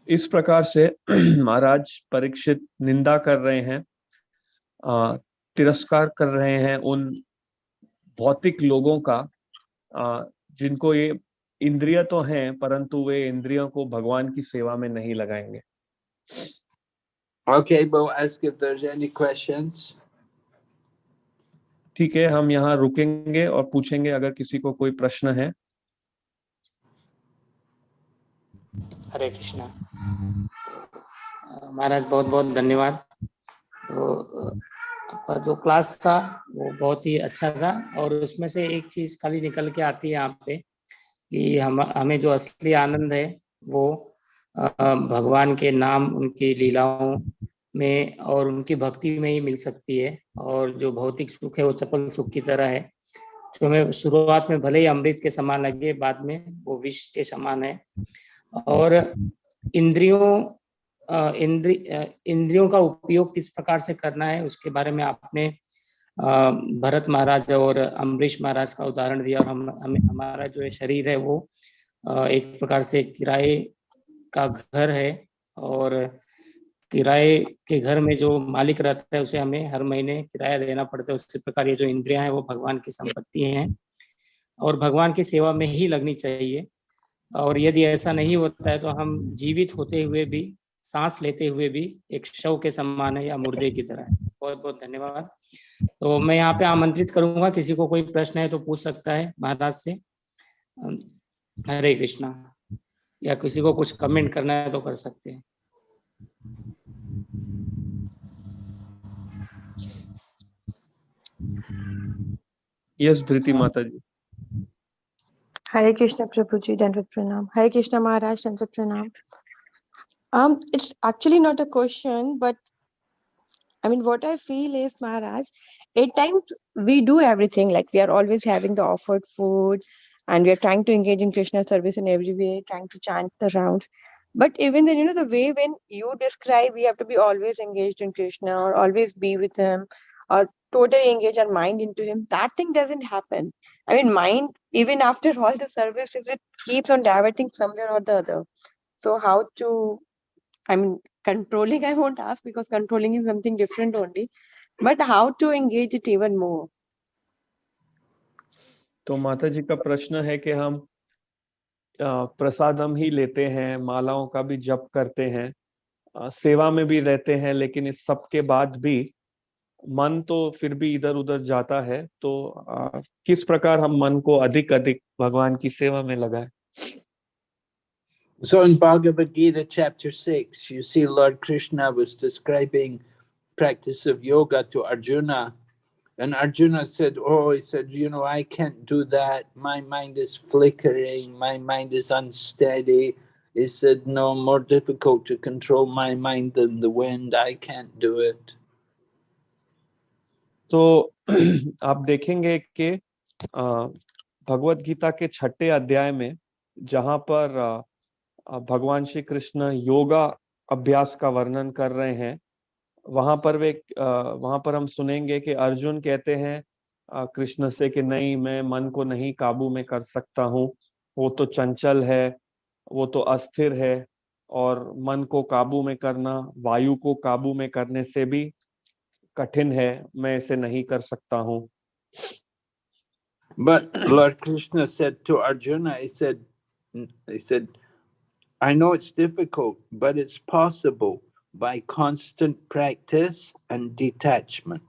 इस प्रकार से महाराज परीक्षित निंदा कर रहे हैं, तिरस्कार कर रहे हैं उन भौतिक लोगों का जिनको ये इंद्रिय तो हैं परंतु वे इंद्रियों को भगवान की सेवा में नहीं लगाएंगे। Okay, we'll ask if there's any questions. ठीक है, हम यहाँ रुकेंगे और पूछेंगे अगर किसी को कोई प्रश्न है। हरे कृष्णा। महाराज बहुत बहुत धन्यवाद। तो आपका जो क्लास था वो बहुत ही अच्छा था और उसमें से एक चीज खाली निकल के आती है यहाँ पे कि हमें जो असली आनंद है वो भगवान के नाम, उनकी लीलाओं में और उनकी भक्ति में ही मिल सकती है। और जो भौतिक सुख है वो चपल सुख की तरह है जो हमें शुरुआत में भले ही अमृत के समान लगे, बाद में वो विष के समान है। और इंद्रियों का उपयोग किस प्रकार से करना है उसके बारे में आपने भरत महाराज और अम्बरीश महाराज का उदाहरण दिया। और हमारा जो शरीर है वो एक प्रकार से किराए का घर है और किराए के घर में जो मालिक रहता है उसे हमें हर महीने किराया देना पड़ता है। उसी प्रकार ये जो इंद्रियां हैं वो भगवान की संपत्ति हैं और भगवान की सेवा में ही लगनी चाहिए। और यदि ऐसा नहीं होता है तो हम जीवित होते हुए भी सांस लेते हुए भी एक शव के समान है या मुर्दे की तरह है। बहुत बहुत धन्यवाद। तो मैं यहाँ पे आमंत्रित करूंगा, किसी को कोई प्रश्न है तो पूछ सकता है महाराज से। हरे कृष्णा। या किसी को कुछ कमेंट करना है तो कर सकते हैं। यस धृति माता जी। Hare Krishna Prabhuji, Dandavat Pranam. Hare Krishna Maharaj, Dandavat Pranam. It's actually not a question, but I mean, what I feel is, Maharaj, at times we do everything, like we are always having the offered food and we are trying to engage in Krishna service in every way, trying to chant the rounds. But even then, the way when you describe, we have to be always engaged in Krishna or always be with him or totally engage our mind into him, that thing doesn't happen. I mean, mind, even after all the services, it keeps on diverting somewhere or the other. So how to, I mean, controlling, I won't ask because controlling is something different only. But how to engage it even more? तो माता जी का प्रश्न है कि हम प्रसादम ही लेते हैं, मालाओं का भी जप करते हैं, सेवा में भी रहते हैं, लेकिन इस सब के बाद भी मन तो फिर भी इधर उधर जाता है। तो किस प्रकार हम मन को अधिक अधिक भगवान की सेवा में लगाएं? So in Bhagavad Gita chapter 6, you see Lord Krishna was describing practice of yoga to Arjuna. And Arjuna said, he said, I can't do that. My mind is flickering. My mind is unsteady. He said, no, more difficult to control my mind than the wind. I can't do it. तो आप देखेंगे कि भगवत गीता के 6ठे अध्याय में जहां पर भगवान श्री कृष्ण योगा अभ्यास का वर्णन कर रहे हैं, वहां पर हम सुनेंगे कि अर्जुन कहते हैं कृष्ण से कि नहीं, मैं मन को नहीं काबू में कर सकता हूँ, वो तो चंचल है, वो तो अस्थिर है, और मन को काबू में करना वायु को काबू में करने से भी कठिन है, मैं इसे नहीं कर सकता हूँ। But Lord Krishna said to Arjuna, he said, I know it's difficult, but it's possible by constant practice and detachment.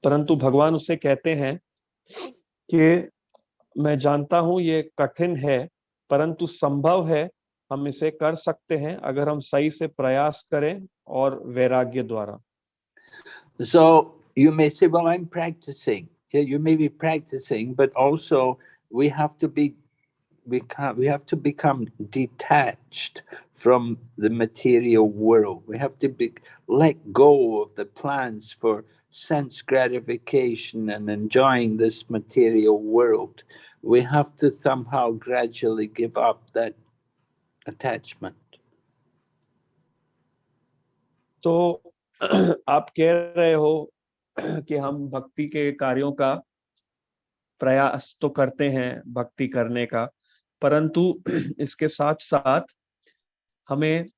परंतु भगवान उससे कहते हैं कि मैं जानता हूं ये कठिन है, परंतु संभव है, हम इसे कर सकते हैं अगर हम सही से प्रयास करें और वैराग्य द्वारा। So you may say, well, I'm practicing. Yeah, you may be practicing, but also we have to become detached from the material world. We have to let go of the plans for sense gratification and enjoying this material world. We have to somehow gradually give up that attachment. तो आप कह रहे हो कि हम भक्ति के कार्यों का प्रयास तो करते हैं भक्ति करने का, परंतु इसके साथ साथ हमें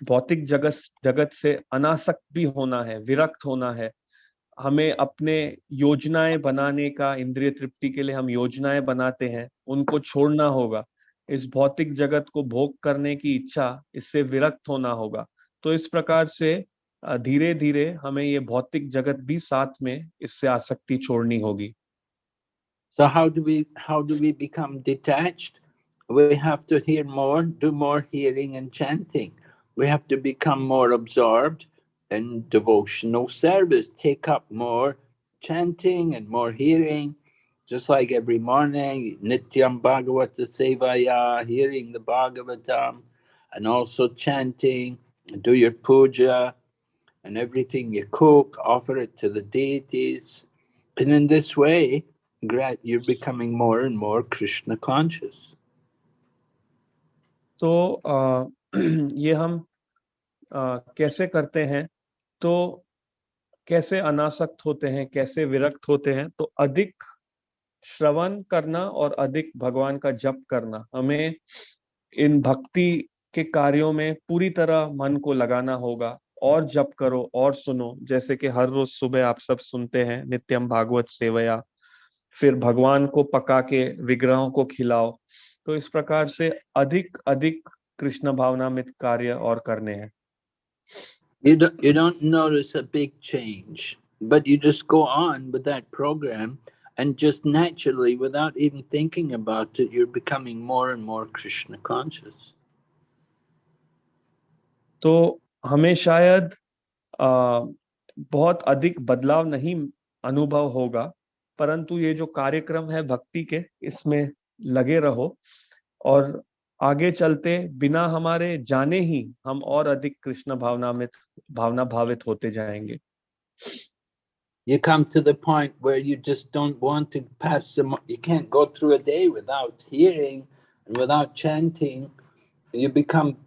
भौतिक जगत से अनासक्त भी होना है, विरक्त होना है। हमें अपने योजनाएं बनाने का, इंद्रिय तृप्ति के लिए हम योजनाएं बनाते हैं, उनको छोड़ना होगा। इस भौतिक जगत को भोग करने की इच्छा, इससे विरक्त होना होगा। तो इस प्रकार से धीरे धीरे हमें ये भौतिक जगत भी साथ में इससे आसक्ति छोड़नी होगी। So how do we become detached? We have to hear more, do more hearing and chanting. We have to become more absorbed in devotional service, take up more chanting and more hearing, just like every morning, Nityam Bhagavata Sevaya, hearing the Bhagavatam, and also chanting, do your puja, and everything you cook, offer it to the deities. And in this way, you're becoming more and more Krishna conscious. तो ये हम कैसे करते हैं, तो कैसे अनासक्त होते हैं, कैसे विरक्त होते हैं? तो अधिक श्रवण करना और अधिक भगवान का जप करना। हमें इन भक्ति के कार्यों में पूरी तरह मन को लगाना होगा, और जप करो और सुनो, जैसे कि हर रोज सुबह आप सब सुनते हैं नित्यम भागवत सेवया, फिर भगवान को पका के विग्रहों को खिलाओ। तो इस प्रकार से अधिक अधिक कृष्ण भावनामित कार्य और करने हैं। You don't notice a big change, but you just go on with that program, and just naturally, without even thinking about it, you're becoming more and more Krishna conscious. तो हमें शायद बहुत अधिक बदलाव नहीं अनुभव होगा, परंतु ये जो कार्यक्रम है भक्ति के, इसमें लगे रहो और आगे चलते बिना हमारे जाने ही हम और अधिक कृष्ण भावना भावित होते जाएंगे। You come to the point where you just don't want to pass them. You can't go through a day without hearing and without chanting. You become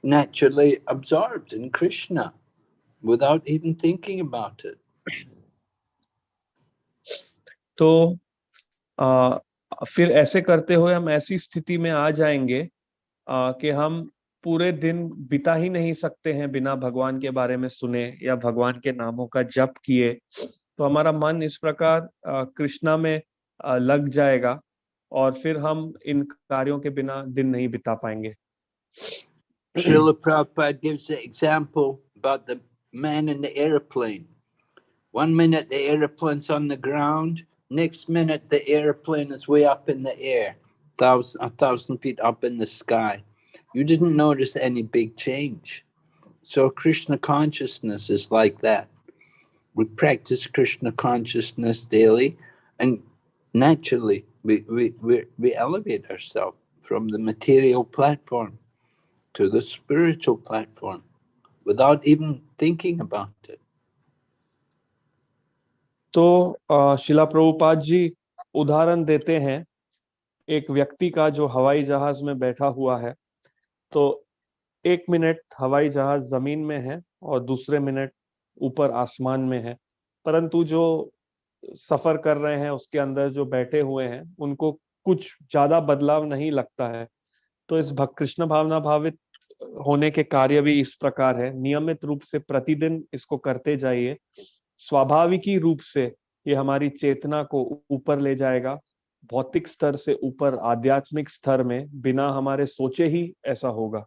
naturally absorbed in Krishna without even thinking about it. तो फिर ऐसे करते हुए हम ऐसी स्थिति में आ जाएंगे कि हम पूरे दिन बिता ही नहीं सकते हैं बिना भगवान के बारे में सुने या भगवान के नामों का जप किए। तो हमारा मन इस प्रकार कृष्णा में लग जाएगा और फिर हम इन कार्यों के बिना दिन नहीं बिता पाएंगे। Srila Prabhupada gives the example about the man in the airplane. 1 minute the airplane's on the ground, next minute the airplane is way up in the air, 1,000 feet up in the sky. You didn't notice any big change. So Krishna consciousness is like that. We practice Krishna consciousness daily, and naturally we elevate ourselves from the material platform to the spiritual platform without even thinking about it. तो शिला प्रभुपाद जी उदाहरण देते हैं एक व्यक्ति का जो हवाई जहाज में बैठा हुआ है। तो 1 मिनट हवाई जहाज जमीन में है और दूसरे मिनट ऊपर आसमान में है, परंतु जो सफर कर रहे हैं उसके अंदर जो बैठे हुए हैं उनको कुछ ज्यादा बदलाव नहीं लगता है। तो इस कृष्ण भावना भावित होने के कार्य भी इस प्रकार है। नियमित रूप से प्रतिदिन इसको करते जाइए, स्वाभाविकी रूप से ये हमारी चेतना को ऊपर ले जाएगा, भौतिक स्तर से ऊपर आध्यात्मिक स्तर में बिना हमारे सोचे ही ऐसा होगा।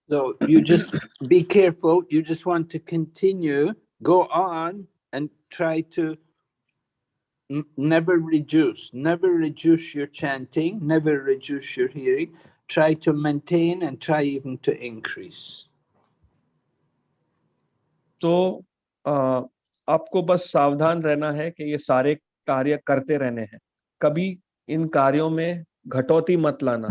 So you just be careful. You just want to continue, go on, and try to never reduce your chanting, never reduce your hearing. Try to maintain and try even to increase. तो आपको बस सावधान रहना है कि ये सारे कार्य करते रहने हैं, कभी इन कार्यों में घटौती मत लाना,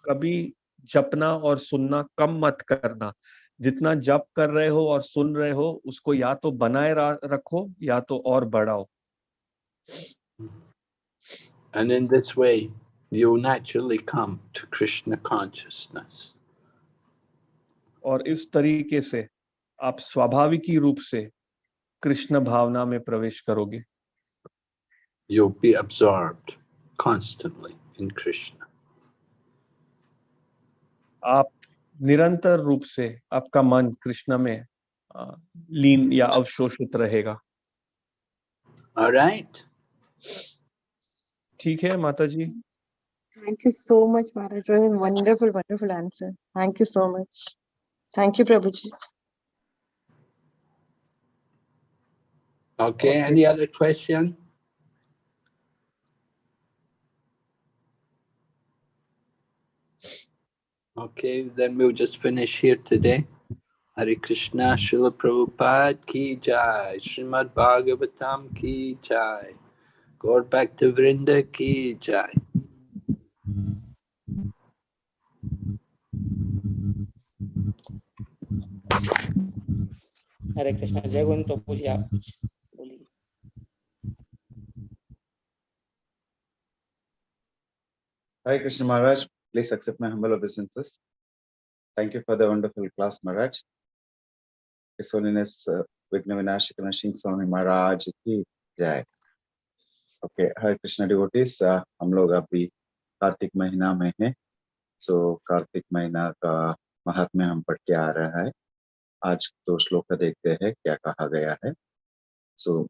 कभी जपना और सुनना कम मत करना। जितना जप कर रहे हो और सुन रहे हो उसको या तो बनाए रखो या तो और बढ़ाओ। And in this way, you naturally come to Krishna consciousness. और इस तरीके से आप स्वाभाविकी रूप से कृष्ण भावना में प्रवेश करोगे। You'll be absorbed constantly in Krishna. आप निरंतर रूप से आपका मन कृष्ण में लीन या अवशोषित रहेगा। All right. ठीक है माता जी। Thank you so much, Maharaj. It was a wonderful, wonderful answer. Thank you so much. Thank you, Prabhuji. Okay, any other question? Okay, then we'll just finish here today. Hare Krishna, Srila Prabhupada ki jai, Srimad Bhagavatam ki jai, Gaur Bhakti Vrinda ki jai. हरे कृष्णा। जय गोविंद प्रभु जी, आप कुछ बोलिए। Hare Krishna Maharaj, please accept my humble obeisances. Thank you for the wonderful class, Maharaj. His Holiness Vigna Vinasha Swami Maharaj ki jai. Okay, Hare Krishna devotees, हम लोग अभी कार्तिक महीना में हैं। So कार्तिक महीना का महात्म्य हम पढ़ के आ रहा है। आज तो श्लोक देखते हैं क्या कहा गया है। So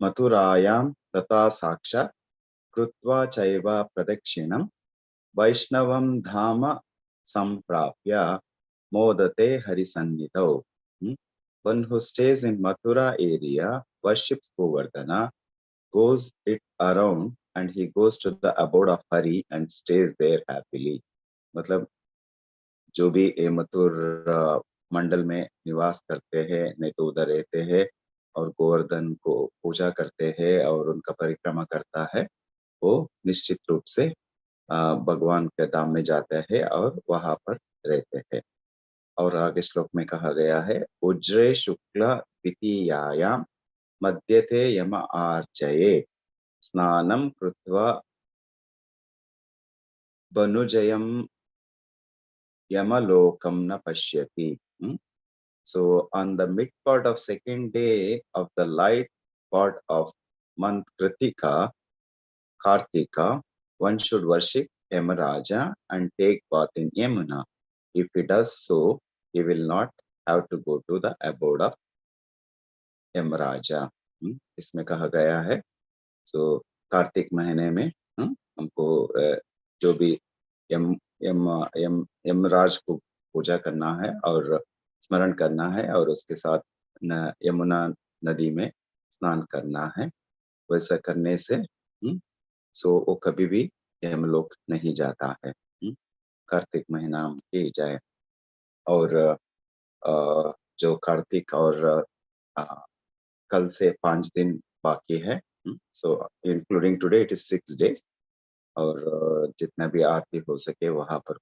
मथुरायां तथा साक्षा कृत्वा चैव प्रदक्षिणम् वैष्णवं धाम संप्राप्य modate harisannidhau. One who stays in Mathura area, worships Govardhana, goes it around, and he goes to the abode of Hari and stays there happily. मतलब जो भी ये मथुर मंडल में निवास करते हैं, नहीं तो उधर रहते हैं और गोवर्धन को पूजा करते हैं और उनका परिक्रमा करता है, वो निश्चित रूप से भगवान के धाम में जाते हैं और वहां पर रहते हैं। और आगे श्लोक में कहा गया है, उज्रे शुक्ल द्वितीयायाम मध्यते यम आर्चये स्नानं कृत्वा बनुजयम yamalokam na pashyati. So on the mid part of second day of the light part of month Kartika, one should worship Yamaraja and take bath in Yamuna. If he does so, he will not have to go to the abode of Yamaraja. इसमें कहा गया है, so Kartik महीने में हमको जो भी यमराज को पूजा करना है और स्मरण करना है और उसके साथ यमुना नदी में स्नान करना है। वैसा करने से सो वो कभी भी यमलोक नहीं जाता है। कार्तिक महीना की जाए। और जो कार्तिक और कल से 5 दिन बाकी है, सो including today it is 6 days। और जितना भी आरती हो सके वहां पर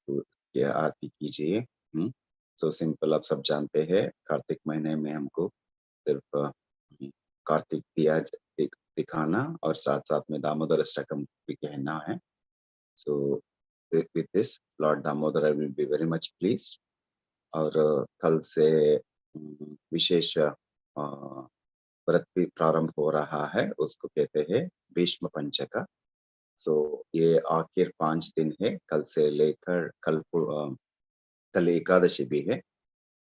आरती कीजिए। सो सिंपल, आप सब जानते हैं कार्तिक महीने में हमको सिर्फ कार्तिक दिया दिखाना और साथ साथ में दामोदर अष्टकम भी कहना है। So with this Lord Damodar will be very much pleased. और कल से विशेष व्रत भी प्रारंभ हो रहा है, उसको कहते हैं भीष्म पंचका। सो ये आखिर 5 दिन है, कल से लेकर कल एकादशी भी है,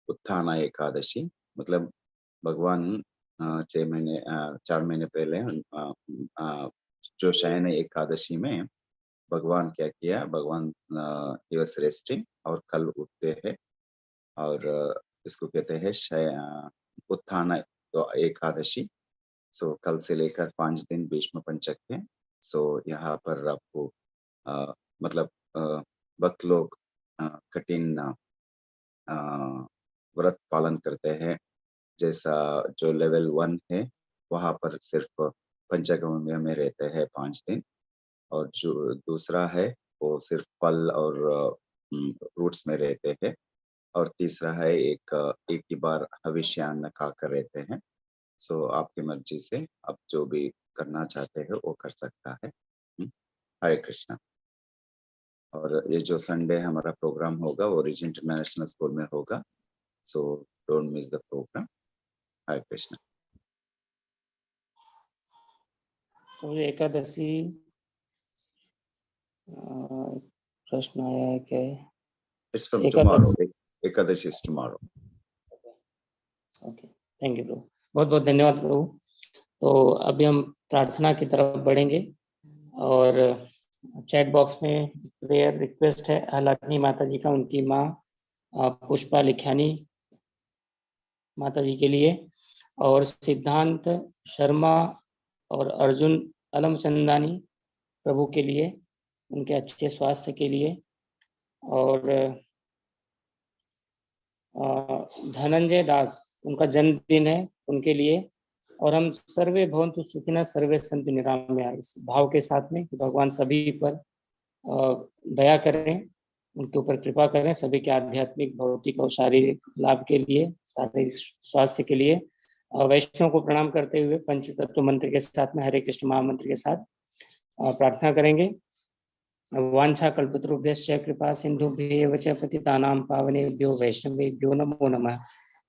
उत्थाना एकादशी। मतलब भगवान 4 महीने पहले जो शयन एकादशी में भगवान क्या किया, भगवान ही वाज रेस्टिंग और कल उठते हैं और इसको कहते हैं उत्थाना तो एकादशी। सो कल से लेकर 5 दिन भीष्म पंचक है। सो यहाँ पर आपको मतलब भक्त लोग कठिन व्रत पालन करते हैं। जैसा जो लेवल 1 है वहां पर सिर्फ पंचगव्य में रहते हैं 5 दिन, और जो दूसरा है वो सिर्फ फल और फ्रूट्स में रहते हैं, और तीसरा है एक ही बार हविष्यान्न खाकर रहते हैं। सो आपकी मर्जी से आप जो भी करना चाहते हैं वो कर सकता है। हरे कृष्णा। और ये जो संडे हमारा प्रोग्राम होगा वो रिज इंटरनेशनल स्कूल में होगा, so don't miss the programme. Hare Krishna. तो एकादशी प्रश्न आया है क्या? It's from tomorrow. Ekadashi is tomorrow. Okay, thank you प्रभु, बहुत बहुत धन्यवाद प्रभु। तो अभी हम प्रार्थना की तरफ बढ़ेंगे और चैट बॉक्स में प्रेयर रिक्वेस्ट है हलानी माता जी का, उनकी माँ पुष्पा लिख्यानी माता जी के लिए, और सिद्धांत शर्मा और अर्जुन अलमचंदानी प्रभु के लिए, उनके अच्छे स्वास्थ्य के लिए, और धनंजय दास उनका जन्मदिन है उनके लिए, और हम सर्वे भवन्तु सुखिनः सर्वे सन्तु निरामया, इस भाव के साथ में कि भगवान सभी पर दया करें, उनके ऊपर कृपा करें, सभी के आध्यात्मिक भौतिक और शारीरिक लाभ के लिए, शारीरिक स्वास्थ्य के लिए। वैष्णव को प्रणाम करते हुए पंचतत्व मंत्र के साथ में हरे कृष्ण महामंत्र के साथ प्रार्थना करेंगे। वांछा कल्पतरुभ्यश्च कृपा सिंधुभ्येव च पतितानां पावनेभ्यो वैष्णवेभ्यो नमो नमः।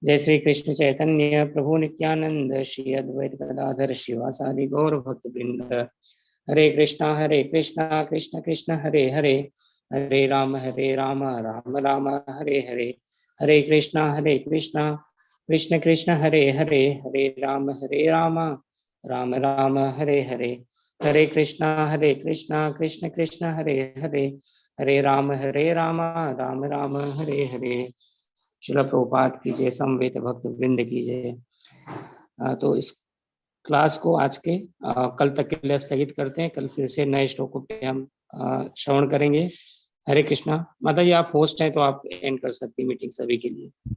जय श्री कृष्ण चैतन्य प्रभु नित्यानंद श्री अद्वैत गदाधर शिवासादि गौर भक्त वृंद। हरे कृष्णा कृष्ण कृष्ण हरे हरे, हरे राम राम राम हरे हरे, हरे कृष्णा कृष्ण कृष्ण हरे हरे, हरे राम राम राम हरे हरे, हरे कृष्णा कृष्ण कृष्ण हरे हरे, हरे राम राम राम हरे हरे। श्रील प्रभुपाद की जय, समवेत भक्त वृंद की जय। तो इस क्लास को आज के कल तक के लिए स्थगित करते हैं। कल फिर से नए श्लोकों पे हम श्रवण करेंगे। हरे कृष्णा। माता जी आप होस्ट हैं तो आप एंड कर सकती मीटिंग सभी के लिए।